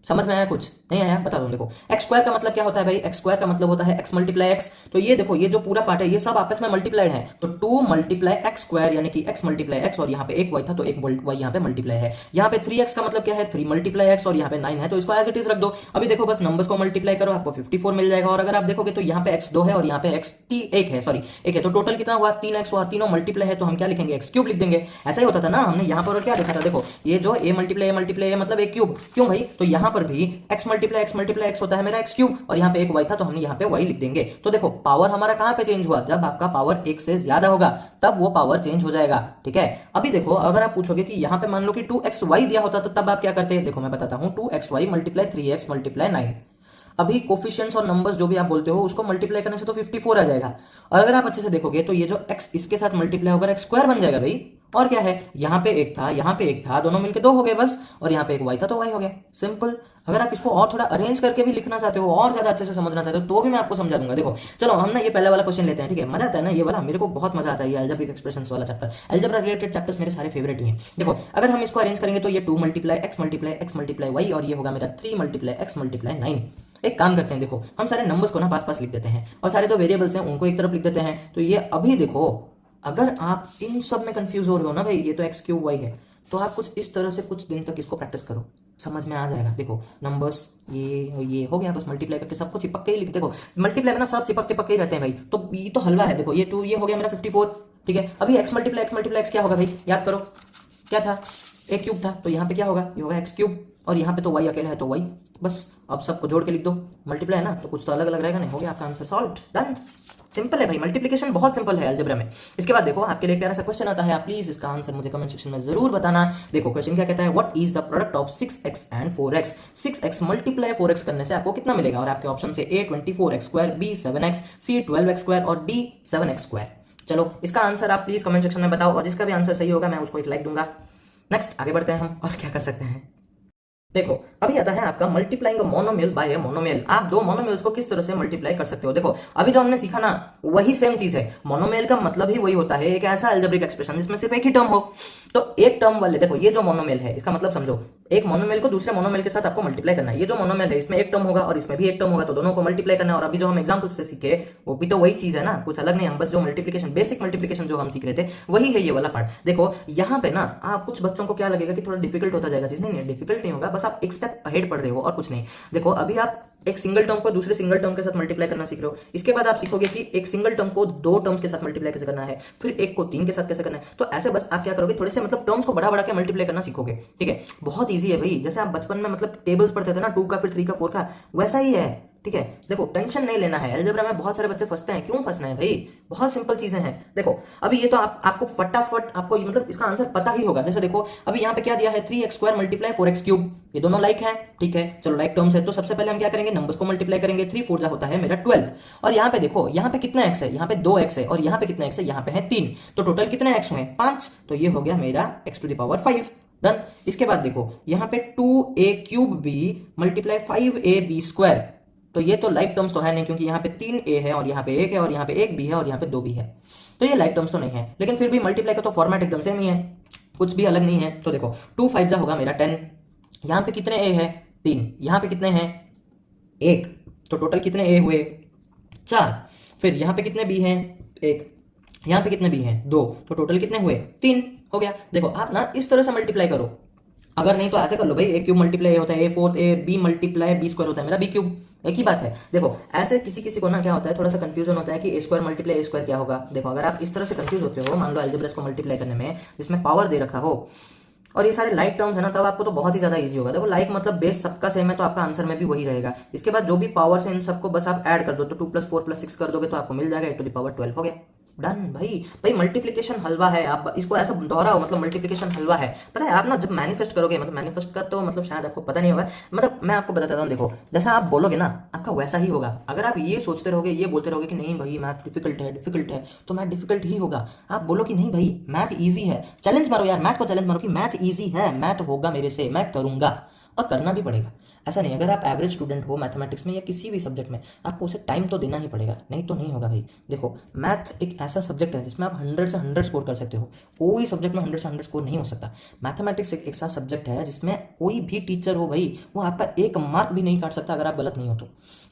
समझ में आया, कुछ नहीं आया बता दूं। देखो एक्स स्क्वायर का मतलब क्या होता है भाई, एक्स स्क्वायर का मतलब होता है एक्स मल्टीप्लाई एक्स। तो ये देखो ये जो पूरा पार्ट है ये सब आपस में मल्टीप्लाइड है, तो 2 मल्टीप्लाई एक्स स्क्वायर यानी कि एक्स मल्टीप्लाई एक्स, और यहाँ पे एक वाई था तो एक वाई यहाँ पे मल्टीप्लाई है। यहाँ पे 3x का मतलब क्या है 3 मल्टीप्लाई एक्स, और यहाँ पे 9 है तो इसको एज इट इज रख दो। अभी देखो बस नंबर्स को मल्टीप्लाई करो, आपको 54 मिल जाएगा। और अगर आप देखोगे तो यहाँ पे x 2 है और यहाँ पे x 1 है, सॉरी 1 है, तो टोटल कितना हुआ 3x हुआ। तीनों मल्टीप्लाई है तो हम क्या लिखेंगे x क्यूब लिख देंगे। ऐसा ही होता था ना हमने यहाँ पर, और क्या लिखा था देखो ये जो a मल्टीप्लाई मतलब एक क्यूब। क्यों भाई, तो यहाँ पर भी x मल्टीप्लाई x होता है मेरा x क्यूब, और यहाँ पे एक y था तो हमने यहाँ पे y लिख देंगे। तो देखो पावर हमारा कहाँ पे चेंज हुआ, जब आपका पावर 1 से ज्यादा होगा तब वो पावर चेंज हो जाएगा, ठीक है। अभी देखो अगर आप पूछोगे कि यहाँ पे मान लो कि 2xy दिया होता तो तब आप क्या करते हैं, देखो मैं बताता हूँ 2xy मल्टीप्लाई 3x मल्टीप्लाई 9। अभी कोफिशिएंट्स और नंबर्स जो भी आप बोलते हो उसको मल्टीप्लाई करने से तो 54 आ जाएगा, और अगर आप अच्छे से देखोगे तो ये जो x इसके साथ मल्टीप्लाई होकर एक्स स्क्वायर बन जाएगा भाई। और क्या है, यहाँ पे एक था, यहाँ पे एक था, दोनों मिलके दो हो गए बस, और यहाँ पे एक y था तो y हो गया, सिंपल। अगर आप इसको और थोड़ा अरेंज करके भी लिखना चाहते हो और ज्यादा अच्छे से समझना चाहते हो तो भी मैं आपको समझा दूंगा। देखो चलो हम ना ये पहले वाला क्वेश्चन लेते हैं, ठीक है, मजा आता है ना ये वाला, मेरे को बहुत मजा आता है ये अलजेब्रिक एक्सप्रेशंस वाला चैप्टर। अलजेब्रा रिलेटेड चैप्टर्स मेरे सारे फेवरेट ही हैं। देखो अगर हम इसको अरेंज करेंगे तो ये 2 मल्टीप्लाई x मल्टीप्लाई y, और ये होगा मेरा 3 मल्टीप्लाई x मल्टीप्लाई 9। एक काम करते हैं, देखो हम सारे नंबर्स को ना पास पास लिख देते हैं और सारे जो वेरिएबल्स हैं उनको एक तरफ लिख देते हैं। तो ये अभी देखो, अगर आप इन सब में कंफ्यूज हो रहे हो ना भाई, ये तो एक्स क्यूब वाई है, तो आप कुछ इस तरह से कुछ दिन तक इसको प्रैक्टिस करो, समझ में आ जाएगा। देखो नंबर्स ये हो गया, बस मल्टीप्लाई करके सबको चिपक के ही लिख, देखो मल्टीप्लाई में ना सब चिपक चिपक के ही रहते हैं भाई, तो ये तो हलवा है। देखो ये 2 ये हो गया मेरा 54, ठीक है। अभी x मल्टीप्लाई x क्या होगा भाई, याद करो क्या था, a क्यूब था, तो यहाँ पे क्या होगा, ये होगा x क्यूब, और यहाँ पे तो y अकेला है तो y, बस अब सबको जोड़ के लिख दो, मल्टीप्लाई है ना तो कुछ तो अलग अलग रहेगा, नहीं हो गया आपका आंसर सॉल्व, डन। सिंपल है भाई, मल्टीप्लिकेशन बहुत सिंपल है अलजेब्रा में। इसके बाद देखो आपके लिए प्यारा सा क्वेश्चन आता है, आप प्लीज इसका आंसर मुझे कमेंट सेक्शन में जरूर बताना। देखो क्वेश्चन क्या कहता है, what is the product of 6x and 4x। 6x multiply 4x करने से आपको कितना मिलेगा, और आपके ऑप्शन से A 24x square, B 7x, C 12x square और D 7x स्क्वायर। चलो इसका आंसर आप प्लीज कमेंट सेक्शन में बताओ, और जिसका भी आंसर सही होगा मैं उसको एक लाइक दूंगा। नेक्स्ट आगे बढ़ते हैं हम, और क्या कर सकते हैं। देखो अभी आता है आपका मल्टीप्लाइंग मोनोमियल बाय मोनोमियल। आप दो मोनोमियल्स को किस तरह से मल्टीप्लाई कर सकते हो। देखो अभी जो हमने सीखा ना वही सेम चीज है। मोनोमियल का मतलब ही वही होता है, एक ऐसा अलजेब्रिक एक्सप्रेशन जिसमें सिर्फ एक ही टर्म हो। तो एक टर्म वाले, देखो ये जो मोनोमियल है इसका मतलब समझो, एक मोनोमियल को दूसरे मोनोमियल के साथ आपको मल्टीप्लाई करना है। ये जो मोनोमियल है इसमें एक टर्म होगा और इसमें भी एक टर्म होगा, तो दोनों को मल्टीप्लाई करना है। और अभी जो हम एग्जांपल से सीखे वो भी तो वही चीज है ना, कुछ अलग नहीं। हम बस जो मल्टीप्लिकेशन, बेसिक मल्टीप्लिकेशन जो हम सीख रहे थे वही है ये वाला पार्ट। देखो यहाँ पे ना आप कुछ बच्चों को क्या लगेगा कि थोड़ा डिफिकल्ट होता जाएगा चीज, नहीं डिफिकल्ट नहीं होगा, बस आप एक स्टेप अहेड पढ़ रहे हो और कुछ नहीं। देखो अभी आप एक सिंगल टर्म को दूसरे सिंगल टर्म के साथ मल्टीप्लाई करना सीख रहे हो, इसके बाद आप सीखोगे कि एक सिंगल टर्म को दो टर्म्स के साथ मल्टीप्लाई कैसे करना है, फिर एक को 3 के साथ कैसे करना है। तो ऐसे बस आप क्या करोगे, थोड़े से मतलब टर्म्स को बढ़ा बढ़ा के मल्टीप्लाई करना सीखोगे, ठीक है। बहुत ईजी है भाई, जैसे आप बचपन में मतलब टेबल्स पढ़ते थे ना, 2 का फिर 3 का 4 का, वैसा ही है, ठीक है। देखो टेंशन नहीं लेना है, अलजेब्रा में बहुत सारे बच्चे फंसते हैं, क्यों फंसना है भाई, बहुत सिंपल चीजें हैं। देखो अभी ये तो आपको फटाफट आपको मतलब इसका आंसर पता ही होगा। जैसे देखो अभी यहाँ पे क्या दिया है, 3x square multiply 4x cube, ये दोनों लाइक है, ठीक है। चलो लाइक टर्म्स है, तो सबसे पहले हम क्या करेंगे, नंबर्स को मल्टीप्लाई करेंगे। 3 4 होता है मेरा 12, और यहाँ पे देखो यहाँ पे कितना x है, यहाँ पे 2x है, और यहाँ पे कितना x है, यहाँ पे है 3, तो टोटल कितने x हुए 5, तो ये हो गया मेरा x⁵ डन। इसके बाद देखो यहाँ पे 2a cube b multiply 5ab square, तो ये तो लाइक टर्म्स तो है नहीं, क्योंकि यहाँ पे 3a है और यहाँ पे 1 है और यहाँ पे 1b है और यहाँ पे 2b है, तो ये लाइक टर्म्स तो नहीं है। लेकिन फिर भी मल्टीप्लाई का तो फॉर्मेट एकदम सेम ही है, कुछ भी अलग नहीं है। तो देखो 2 5 होगा मेरा 10, यहाँ पे कितने a है 3, यहाँ पे कितने हैं 1, तो टोटल कितने a हुए 4, फिर यहाँ पे कितने b हैं 1, यहाँ पे कितने b हैं 2, तो टोटल कितने हुए 3 हो गया। देखो आप ना इस तरह से मल्टीप्लाई करो, अगर नहीं तो ऐसे कर लो भाई, a क्यूब मल्टीप्लाई होता है a4, a b multiply b square होता है मेरा b क्यूब, एक ही बात है। देखो ऐसे किसी किसी को ना क्या होता है, थोड़ा सा कंफ्यूजन होता है कि a square multiply a square क्या होगा। देखो अगर आप इस तरह से कंफ्यूज होते हो, मान लो अलजेब्रा को मल्टीप्लाई करने में जिसमें पावर दे रखा हो और ये सारे लाइक टर्म्स है ना, तब आपको तो बहुत ही ज्यादा इजी होगा। देखो लाइक मतलब बेस सबका सेम है, तो आपका आंसर में भी वही रहेगा। इसके बाद जो भी पावर्स है इन सबको बस आप ऐड कर दो, तो 2 + 4 + 6 कर दोगे तो आपको मिल जाएगा a⁻12 हो गया, डन भाई। भाई मल्टीप्लिकेशन हलवा है, आप इसको ऐसा दोहराओ, मतलब मल्टीप्लिकेशन हलवा है। पता है आप ना जब मैनिफेस्ट करोगे, मतलब मैनिफेस्ट का तो मतलब शायद आपको पता नहीं होगा, मतलब मैं आपको बताता हूँ। देखो जैसा आप बोलोगे ना आपका वैसा ही होगा। अगर आप ये सोचते रहोगे, ये बोलते रहोगे कि नहीं भाई मैथ डिफिकल्ट है, तो मैथ डिफिकल्ट ही होगा। आप बोलो कि नहीं भाई मैथ ईजी है, चैलेंज मारो यार, मैथ को चैलेंज मारो कि मैथ ईजी है, मैथ होगा मेरे से, मैं करूंगा, और करना भी पड़ेगा। ऐसा नहीं, अगर आप एवरेज स्टूडेंट हो मैथमेटिक्स में या किसी भी सब्जेक्ट में, आपको उसे टाइम तो देना ही पड़ेगा, नहीं तो नहीं होगा भाई। देखो मैथ एक ऐसा सब्जेक्ट है जिसमें आप 100 से 100 स्कोर कर सकते हो, कोई सब्जेक्ट में 100 से 100 स्कोर नहीं हो सकता। मैथमेटिक्स एक ऐसा सब्जेक्ट है जिसमें कोई भी टीचर हो भाई, वो आपका 1 मार्क भी नहीं काट सकता अगर आप गलत नहीं हो तो।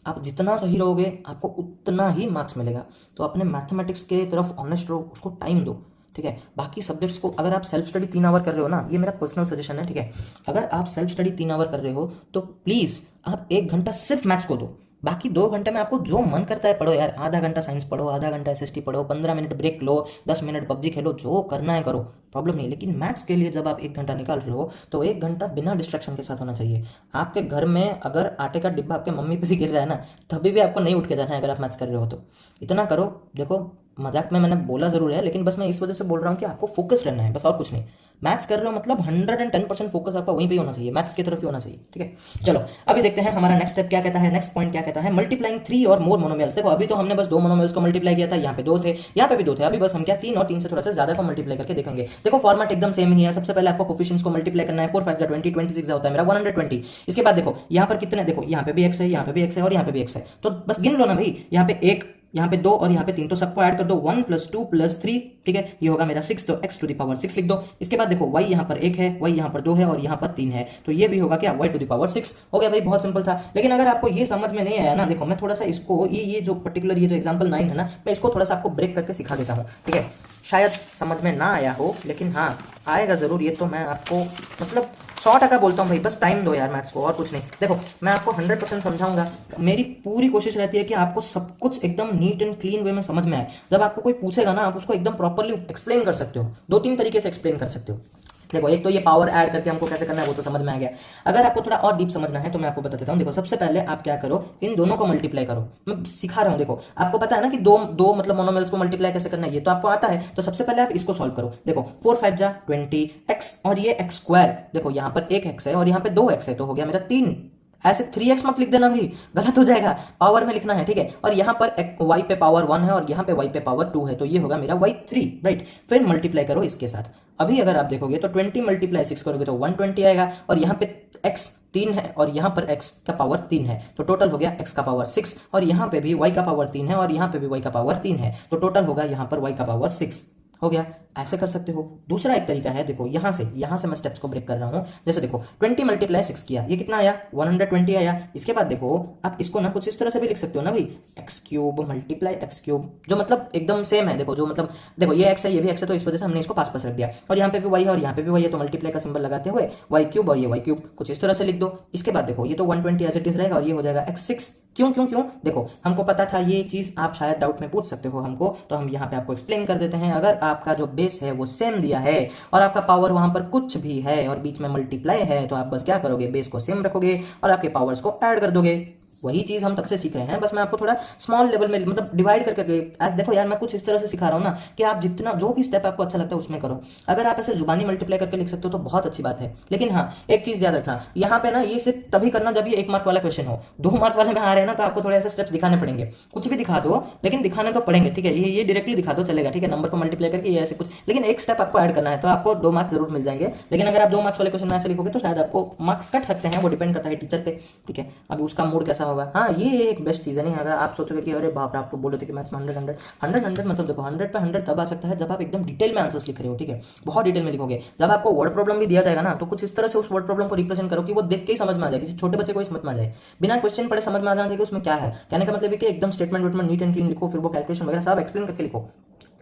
आप जितना सही रहोगे आपको उतना ही मार्क्स मिलेगा। तो अपने मैथमेटिक्स के तरफ ऑनेस्ट रहो, उसको टाइम दो, ठीक है। बाकी सब्जेक्ट्स को अगर आप सेल्फ स्टडी 3 आवर कर रहे हो ना, ये मेरा पर्सनल सजेशन है, ठीक है। अगर आप सेल्फ स्टडी 3 आवर कर रहे हो तो प्लीज आप 1 घंटा सिर्फ मैथ्स को दो, बाकी 2 घंटे में आपको जो मन करता है पढ़ो यार। आधा घंटा साइंस पढ़ो, आधा घंटा एसएसटी पढ़ो, 15 मिनट ब्रेक लो, 10 मिनट पबजी खेलो, जो करना है करो, प्रॉब्लम नहीं। लेकिन मैथ्स के लिए जब आप 1 घंटा निकाल रहे हो तो 1 घंटा बिना डिस्ट्रैक्शन के साथ होना चाहिए। आपके घर में अगर आटे का डिब्बा आपके मम्मी पे भी गिर रहा है ना, तभी भी आपको नहीं उठ के जाना है अगर आप मैथ्स कर रहे हो तो। इतना करो। देखो मजाक में मैंने बोला जरूर है, लेकिन बस मैं इस वजह से बोल रहा हूँ कि आपको फोकस रहना है, बस और कुछ नहीं। मैथ्स कर रहे हो मतलब 110% फोकस आपका वहीं पे होना चाहिए, मैथ्स की तरफ ही होना चाहिए, ठीक है। चलो अभी देखते हैं हमारा नेक्स्ट स्टेप क्या कहता है, नेक्स्ट पॉइंट क्या कहता है, मल्टीप्लाइंग 3 और मोर मोनोमियल्स। देखो अभी तो हमने बस 2 मोनोमियल्स को मल्टीप्लाई किया था, यहाँ पे 2 थे, यहाँ पे भी 2 थे, अभी बस हम क्या 3 और 3 से थोड़ा सा ज्यादा को मल्टीप्लाई करके देखेंगे। देखो फॉर्मेट एकदम सेम ही है, सबसे पहले आपको कोफिशिएंट्स को मल्टीप्लाई करना है, 4 5 20 26 होता है मेरा 120। इसके बाद देखो यहाँ पर कितने, देखो यहाँ पे भी x है, यहाँ पे भी x है और यहाँ पे भी x है, तो बस गिन लो ना भाई, यहाँ पे 1, यहाँ पे 2 और यहाँ पे 3, तो सबको ऐड कर दो, 1 + 2 + 3, ठीक है, ये होगा मेरा 6, तो x⁻6 लिख दो। इसके बाद देखो y यहाँ पर 1 है, y यहाँ पर 2 है और यहाँ पर 3 है, तो ये भी होगा क्या, y⁻6 हो गया भाई, बहुत सिंपल था। लेकिन अगर आपको ये समझ में नहीं आया ना, देखो मैं थोड़ा सा इसको ये जो पर्टिकुलर ये जो एग्जाम्पल 9 है ना, मैं इसको थोड़ा सा आपको ब्रेक करके सिखा देता हूँ, ठीक है। शायद समझ में ना आया हो, लेकिन हाँ आएगा जरूर, ये तो मैं आपको मतलब 100% बोलता हूँ भाई, बस टाइम दो यार मैथ्स को, और कुछ नहीं। देखो मैं आपको 100% समझाऊंगा, मेरी पूरी कोशिश रहती है कि आपको सब कुछ एकदम नीट एंड क्लीन वे में समझ में आए। जब आपको कोई पूछेगा ना, आप उसको एकदम प्रॉपरली एक्सप्लेन कर सकते हो, 2-3 तरीके से एक्सप्लेन कर सकते हो। देखो एक तो ये पावर ऐड करके हमको कैसे करना है वो तो समझ में आ गया। अगर आपको थोड़ा और डीप समझना है तो मैं आपको बता देता हूँ। देखो सबसे पहले आप क्या करो, इन दोनों को मल्टीप्लाई करो, मैं सिखा रहा हूँ। देखो आपको पता है ना कि दो मतलब मोनोमियल्स को मल्टीप्लाई कैसे करना है, ये तो आपको आता है। तो सबसे पहले आप इसको सॉल्व करो। देखो 4 5 जा 20 x और ये x², देखो यहाँ पर 1 x है और यहाँ पे 2 x है, तो हो गया मेरा 3। ऐसे 3x मत लिख देना भाई, गलत हो जाएगा, पावर में लिखना है, ठीक है। और यहाँ पर y पे पावर 1 है और यहाँ पे y पे पावर 2 है, तो ये होगा मेरा y3, राइट। फिर मल्टीप्लाई करो इसके साथ। अभी अगर आप देखोगे तो 20 × 6 करोगे तो 120 आएगा, और यहाँ पे x 3 है और यहाँ पर x का पावर 3 है, तो टोटल हो गया x का पावर 6, और यहाँ पे भी y का पावर 3 है और यहाँ पे भी y का पावर 3 है, तो टोटल होगा यहाँ पर y का पावर 6 हो गया। ऐसे कर सकते हो। दूसरा एक तरीका है, देखो यहाँ से मैं स्टेप्स को ब्रेक कर रहा हूँ। जैसे देखो 20 × 6 किया, ये कितना आया, 120 आया। इसके बाद देखो आप इसको ना कुछ इस तरह से भी लिख सकते हो ना भाई, x³ × x³, जो मतलब एकदम सेम है। देखो जो मतलब देखो ये x है ये भी x है, तो इस वजह से हमने इसको पास रख दिया, और यहाँ पे भी y है और यहाँ पे भी y है, तो मल्टीप्लाई का सिंबल लगाते हुए y³ और ये y³ कुछ इस तरह से लिख दो। इसके बाद देखो ये तो 120 एज इट इज रहेगा और ये हो जाएगा x6। क्यों क्यों क्यों, देखो हमको पता था ये चीज, आप शायद डाउट में पूछ सकते हो हमको, तो हम यहाँ पे आपको एक्सप्लेन कर देते हैं। अगर आपका जो बेस है वो सेम दिया है और आपका पावर वहां पर कुछ भी है और बीच में मल्टीप्लाई है, तो आप बस क्या करोगे, बेस को सेम रखोगे और आपके पावर्स को ऐड कर दोगे। वही चीज हम तब से सीख रहे हैं, बस मैं आपको थोड़ा स्मॉल लेवल में मतलब डिवाइड करके। देखो यार मैं कुछ इस तरह से सिखा रहा हूँ ना कि आप जितना जो भी स्टेप आपको अच्छा लगता है उसमें करो। अगर आप ऐसे जुबानी मल्टीप्लाई करके लिख सकते हो तो बहुत अच्छी बात है, लेकिन हाँ एक चीज याद रखना, यहाँ पे ना ये सिर्फ तभी करना जब ये 1 मार्क वाला क्वेश्चन हो। 2 मार्क वाले में आ रहे हैं ना, तो आपको थोड़े ऐसे स्टेप्स दिखाने पड़ेंगे। कुछ भी दिखा दो लेकिन दिखाने तो पड़ेंगे, ठीक है। ये डायरेक्टली दिखा दो चलेगा, ठीक है, नंबर को मल्टीप्लाई करके ये ऐसे कुछ, लेकिन एक स्टेप आपको ऐड करना है, तो आपको 2 मार्क्स जरूर मिल जाएंगे। लेकिन अगर आप 2 मार्क्स वाले क्वेश्चन में ऐसे लिखोगे तो शायद आपको मार्क्स कट सकते हैं, वो डिपेंड करता है टीचर पे, ठीक है। अभी उसका मूड कैसा होगा। हाँ ये एक बेस्ट चीज़ है। नहीं अगर आप सोचोगे कि अरे बाप रे, आप तो बोल रहे थे कि मैथ्स में 100 मतलब देखो 100 पे 100 तब आ सकता है जब आप एकदम डिटेल में आंसर्स लिख रहे हो, ठीक है, बहुत डिटेल में लिखोगे। जब आपको वर्ड प्रॉब्लम भी दिया जाएगा ना, तो कुछ इस तरह से उस वर्ड प्रॉब्लम को रिप्रेजेंट करो कि वो देख के ही समझ में आ जाए, किसी छोटे बच्चे को ही समझ में आ जाए, बिना क्वेश्चन पढ़े समझ में आ जाना चाहिए उसमें क्या है। कहने का मतलब है कि एकदम स्टेटमेंट वेटमेंट नीट एंड क्लीन लिखो, फिर वो कैलकुलेशन वगैरह सब एक्सप्लेन करके लिखो,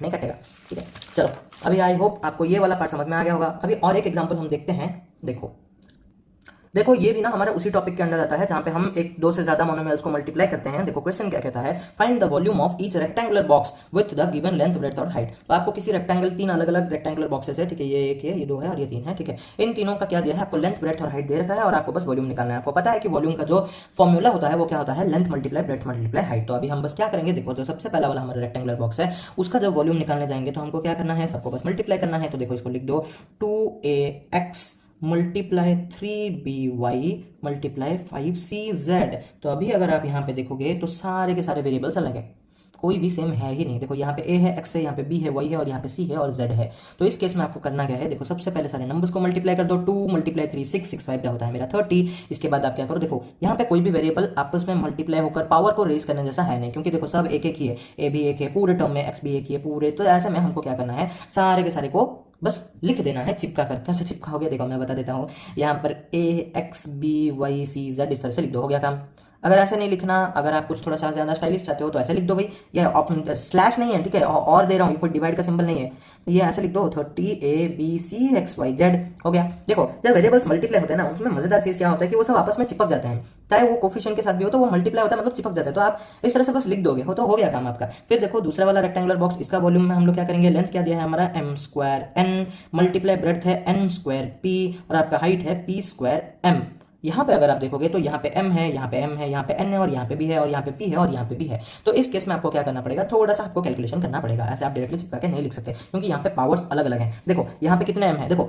नहीं कटेगा, ठीक है। चलो अभी आई होप आपको ये वाला पार्ट समझ में आ गया होगा। अभी और एक एग्जाम्पल हम देखते हैं। देखो ये भी ना हमारे उसी टॉपिक के अंडर आता है, जहां पे हम 1-2 से ज्यादा मोनोमियल्स को मल्टीप्लाई करते हैं। देखो क्वेश्चन क्या कहता है, find the volume of each rectangular box with the given length, breadth और हाइट। तो आपको किसी रेक्टेंगल, 3 अलग अलग रेक्टेंगुलर बॉक्सेस है, ठीक है, ये 1 है, ये 2 है और ये 3 है, ठीक है। इन तीनों का क्या दिया है आपको, लेंथ, ब्रेड्थ और हाइट दे रखा है, और आपको बस वॉल्यूम निकालना है। आपको पता है कि वॉल्यूम का जो फॉर्मूला होता है वो क्या होता है, length multiply breadth multiply height. तो अभी हम बस क्या करेंगे, देखो जो सबसे पहला वाला हमारा रेक्टेंगुलर बॉक्स है उसका जब वॉल्यूम निकालने जाएंगे तो हमको क्या करना है, सबको बस मल्टीप्लाई करना है। तो देखो इसको लिख दो 2ax multiply 3by multiply 5cz। तो अभी अगर आप यहाँ पे देखोगे तो सारे के सारे वेरिएबल्स अलग है, कोई भी सेम है ही नहीं। देखो यहाँ पे a है, x है, यहाँ पे b है, y है और यहाँ पे c है और z है। तो इस केस में आपको करना क्या है, देखो सबसे पहले सारे नंबर्स को मल्टीप्लाई कर दो। 2 × 3 6 6 5 क्या होता है मेरा 30। इसके बाद आप क्या करो, देखो यहाँ पे कोई भी वेरिएबल आपस में मल्टीप्लाई होकर पावर को रेज करने जैसा है नहीं, क्योंकि देखो सब एक एक ही है, a भी एक है पूरे टर्म में, x भी एक ही है पूरे। तो ऐसे में हमको क्या करना है, सारे के सारे को बस लिख देना है चिपका कर। कैसे चिपका हो गया देखो मैं बता देता हूँ। यहाँ पर a x b y c z इस तरह से लिख दो, हो गया काम। अगर ऐसे नहीं लिखना, अगर आप कुछ थोड़ा सा ज्यादा स्टाइलिश चाहते हो तो ऐसे लिख दो भाई, या स्लैश नहीं है, ठीक है, और दे रहा हूँ, कोई डिवाइड का सिंबल नहीं है, तो ये ऐसे लिख दो 30abcxyz हो गया। देखो जब वेरिएबल्स मल्टीप्लाई होते हैं ना, उसमें मजेदार चीज क्या होता है कि वो सब आपस में चिपक जाते हैं, चाहे वो कोफिशिएंट के साथ भी हो तो वो मल्टीप्लाई होता है मतलब चिपक जाता है। तो आप इस तरह से बस लिख दोगे तो हो गया काम आपका। फिर देखो दूसरा वाला रेक्टेंगुलर बॉक्स, इसका वॉल्यूम में हम लोग क्या करेंगे, लेंथ क्या दिया है हमारा m² n मल्टीप्लाई ब्रेड्थ है n² p और आपका हाइट है p² m। यहाँ पे अगर आप देखोगे तो यहाँ पे m है, यहाँ पे m है, यहाँ पे n है और यहाँ पे भी है और यहाँ पे p है और यहाँ पे भी है। तो इस केस में आपको क्या करना पड़ेगा, थोड़ा सा आपको कैलकुलेशन करना पड़ेगा। ऐसे आप डायरेक्टली चिपका के नहीं लिख सकते क्योंकि यहाँ पे पावर्स अलग अलग हैं। देखो यहाँ पे कितने m है, देखो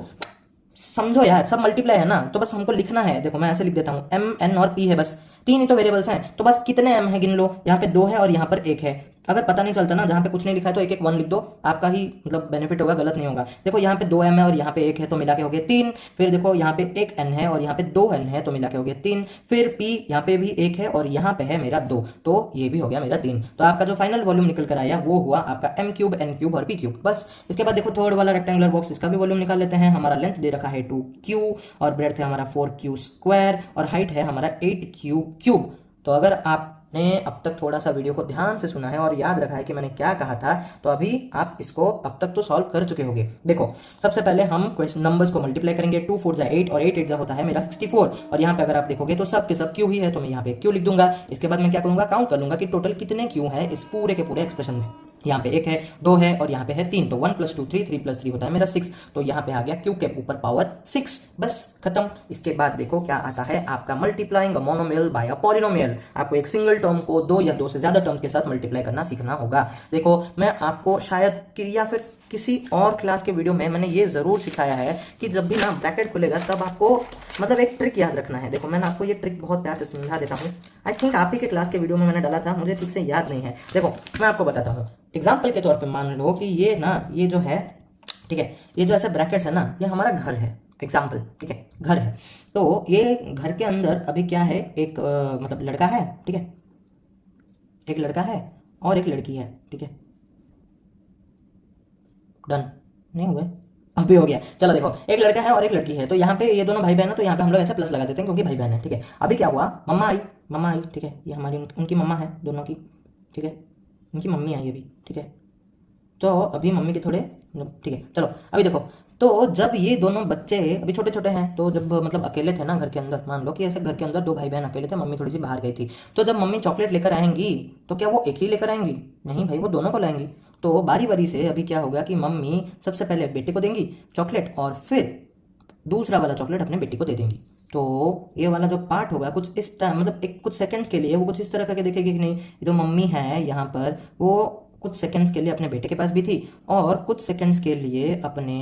समझो यार, सब मल्टीप्लाई है ना, तो बस हमको लिखना है। देखो मैं ऐसे लिख देता हूँ, m n और p है, बस तीन ही तो वेरिएबल्स हैं, तो बस कितने m है गिन लो। यहाँ पे 2 है और यहाँ पर 1 है। अगर पता नहीं चलता ना, जहाँ पे कुछ नहीं लिखा है तो एक एक 1 लिख दो, आपका ही मतलब बेनिफिट होगा, गलत नहीं होगा। देखो यहाँ पे 2m है और यहाँ पे 1 है तो मिला के हो गए 3। फिर देखो यहाँ पे एक n है और यहाँ पे 2n है तो मिला के हो गए 3। फिर p यहाँ पे भी 1 है और यहाँ पे है मेरा 2, तो ये भी हो गया मेरा 3। तो आपका जो फाइनल वॉल्यूम निकल कर आया वो हुआ आपका m क्यूब, n क्यूब और p क्यूब। बस इसके बाद देखो थर्ड वाला रेक्टेंगुलर बॉक्स, इसका भी वॉल्यूम निकाल लेते हैं। हमारा लेंथ दे रखा है 2q और ब्रेड्थ है हमारा 4q स्क्वायर और हाइट है हमारा 8q क्यूब। तो अगर आपने अब तक थोड़ा सा वीडियो को ध्यान से सुना है और याद रखा है कि मैंने क्या कहा था, तो अभी आप इसको अब तक तो सॉल्व कर चुके होंगे। देखो सबसे पहले हम क्वेश्चन नंबर्स को मल्टीप्लाई करेंगे। 2 4 जा 8 और 8 8 जा होता है मेरा 64। और यहाँ पे अगर आप देखोगे तो सब के सब क्यू ही है, तो मैं यहाँ पे क्यू लिख दूंगा। इसके बाद मैं क्या करूंगा, काउंट कर लूंगा कि टोटल कितने क्यू है इस पूरे के पूरे एक्सप्रेशन में। यहाँ पे 1 है, 2 है और यहाँ पे है 3, तो 1 + 2 3, 3 + 3 होता है मेरा 6। तो यहाँ पे आ गया क्यू के ऊपर पावर 6, बस खत्म। इसके बाद देखो क्या आता है आपका multiplying a monomial by a polynomial. आपको एक सिंगल टर्म को 2 या 2 से ज्यादा टर्म के साथ मल्टीप्लाई करना सीखना होगा। देखो मैं आपको शायद या फिर किसी और क्लास के वीडियो में मैंने ये जरूर सिखाया है कि जब भी ना ब्रैकेट खुलेगा तब आपको मतलब एक ट्रिक याद रखना है। देखो मैंने आपको ये ट्रिक बहुत प्यार से समझा देता हूँ। आई थिंक आप ही के क्लास के वीडियो में मैंने डाला था, मुझे ठीक से याद नहीं है। देखो मैं आपको बताता हूँ, एग्जाम्पल के तौर पर मान लो कि ये ना, ये जो है ठीक है, ये जो ऐसे ब्रैकेट्स है ना, ये हमारा घर है। एग्जाम्पल, ठीक है, घर है। तो ये घर के अंदर अभी क्या है, एक मतलब लड़का है, ठीक है, एक लड़का है और एक लड़की है, ठीक है। डन नहीं हुआ, अभी हो गया। चलो देखो एक लड़का है और एक लड़की है, तो यहाँ पे ये दोनों भाई बहन है, तो यहाँ पे हम लोग ऐसे प्लस लगा देते हैं क्योंकि भाई बहन है, ठीक है। अभी क्या हुआ, मम्मा आई, मम्मा आई, ठीक है, ये हमारी उनकी मम्मा है दोनों की, ठीक है, उनकी मम्मी आई अभी, ठीक है। तो अभी मम्मी के थोड़े ठीक है, चलो अभी देखो, तो जब ये दोनों बच्चे अभी छोटे छोटे हैं, तो जब मतलब अकेले थे ना घर के अंदर, मान लो कि ऐसे घर के अंदर 2 भाई बहन अकेले थे, मम्मी थोड़ी सी बाहर गई थी, तो जब मम्मी चॉकलेट लेकर आएंगी तो क्या वो एक ही लेकर आएंगी? नहीं भाई, वो दोनों को लाएंगी। तो बारी बारी से अभी क्या होगा कि मम्मी सबसे पहले बेटे को देंगी चॉकलेट और फिर दूसरा वाला चॉकलेट अपने बेटी को दे देंगी। तो ये वाला जो पार्ट होगा कुछ इस टाइम मतलब एक कुछ सेकंड्स के लिए वो कुछ इस तरह करके देखेगी कि नहीं, ये जो मम्मी है यहाँ पर वो कुछ सेकंड्स के लिए अपने बेटे के पास भी थी और कुछ सेकंड्स के लिए अपने,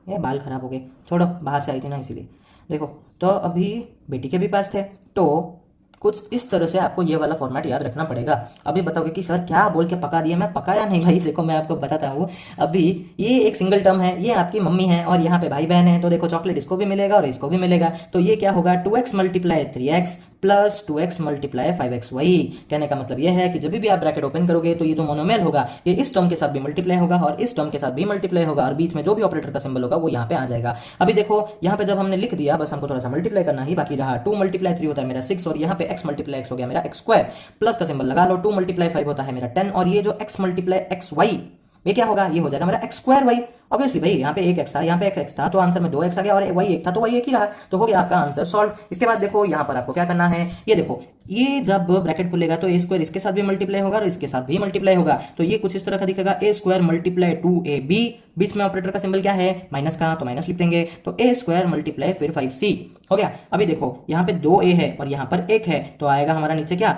ये बाल खराब हो गए, छोड़ो, बाहर से आई थी ना इसीलिए। देखो तो अभी बेटी के भी पास थे, तो कुछ इस तरह से आपको ये वाला फॉर्मेट याद रखना पड़ेगा। अभी बताओगे कि सर क्या बोल के पका दिया, मैं पकाया नहीं भाई। देखो मैं आपको बताता हूँ, अभी ये एक सिंगल टर्म है, ये आपकी मम्मी है और यहाँ पे भाई बहन है, तो देखो चॉकलेट इसको भी मिलेगा और इसको भी मिलेगा। तो ये क्या होगा, 2x × 3x plus 2x × 5xy। कहने का मतलब ये है कि जब भी आप ब्रैकेट ओपन करोगे तो ये जो मोनोमियल होगा ये इस टर्म के साथ भी मल्टीप्लाई होगा और इस टर्म के साथ भी मल्टीप्लाई होगा और बीच में जो भी ऑपरेटर का सिंबल होगा वो यहाँ पे आ जाएगा। अभी देखो यहाँ पे जब हमने लिख दिया, बस हमको थोड़ा सा मल्टीप्लाई करना ही बाकी रहा। 2 × 3 होता है मेरा 6 और यहाँ पे x × x हो गया मेरा x², प्लस का सिंबल लगा लो। 2 × 5 होता है मेरा 10 और ये जो x × xy ये क्या होगा, ये हो जाएगा मेरा x²y। ऑब्वियसली भाई यहाँ पे एक x था, यहाँ पे एक x था, तो आंसर में 2x आ गया और y 1 था तो y 1 ही रहा, तो हो गया आपका आंसर सॉल्व। इसके बाद देखो यहाँ पर आपको क्या करना है, ये देखो ये जब ब्रैकेट खुलेगा तो a² इसके साथ भी मल्टीप्लाई होगा और इसके साथ भी मल्टीप्लाई होगा, तो ये कुछ इस तरह का दिखेगा, a² × 2ab, बीच में ऑपरेटर का सिंबल क्या है, माइनस का, तो माइनस लिख देंगे, तो a² × फिर 5c हो गया। अभी देखो यहाँ पे 2a है और यहाँ पर 1 है, तो आएगा हमारा नीचे क्या,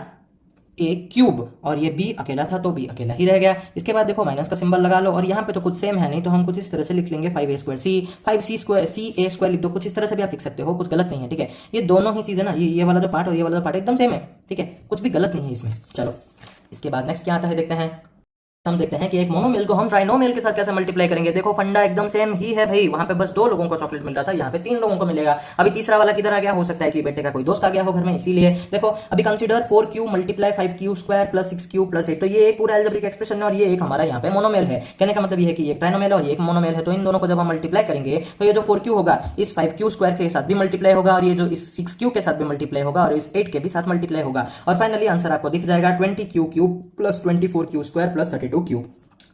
a³ और ये b अकेला था तो b अकेला ही रह गया। इसके बाद देखो माइनस का सिंबल लगा लो और यहाँ पे तो कुछ सेम है नहीं, तो हम कुछ इस तरह से लिख लेंगे 5a² 5c² लिख दो, कुछ इस तरह से भी आप लिख सकते हो, कुछ गलत नहीं है, ठीक है। ये दोनों ही चीजें ना, ये वाला जो पार्ट और ये वाला जो पार्ट एकदम सेम है, ठीक है, कुछ भी गलत नहीं है इसमें। चलो इसके बाद नेक्स्ट क्या आता है देखते हैं। हम देखते हैं कि एक मोनोमियल को हम ट्राइनोमियल के साथ कैसे मल्टीप्लाई करेंगे। देखो फंडा एकदम सेम ही है भाई, वहां पे बस 2 लोगों को चॉकलेट मिल रहा था, यहाँ पे 3 लोगों को मिलेगा। अभी तीसरा वाला किधर आ गया, हो सकता है कि बेटे का कोई दोस्त आ गया हो घर में, इसीलिए देखो अभी consider 4q × 5q² plus 6q plus 8, तो ये एक पूरा एल्जेब्रिक एक्सप्रेशन है और ये एक हमारा यहाँ पे मोनोमियल है। कहने का मतलब ये है कि एक ट्राइनोमियल और ये एक मोनोमियल है, तो इन दोनों को जब हम मल्टीप्लाई करेंगे तो ये जो 4q होगा इस 5q² के साथ भी मल्टीप्लाई होगा और ये जो इस 6q के साथ भी मल्टीप्लाई होगा और इस 8 के भी साथ मल्टीप्लाई होगा और फाइनली आंसर आपको दिख जाएगा 20q³ plus 24q² plus 32q।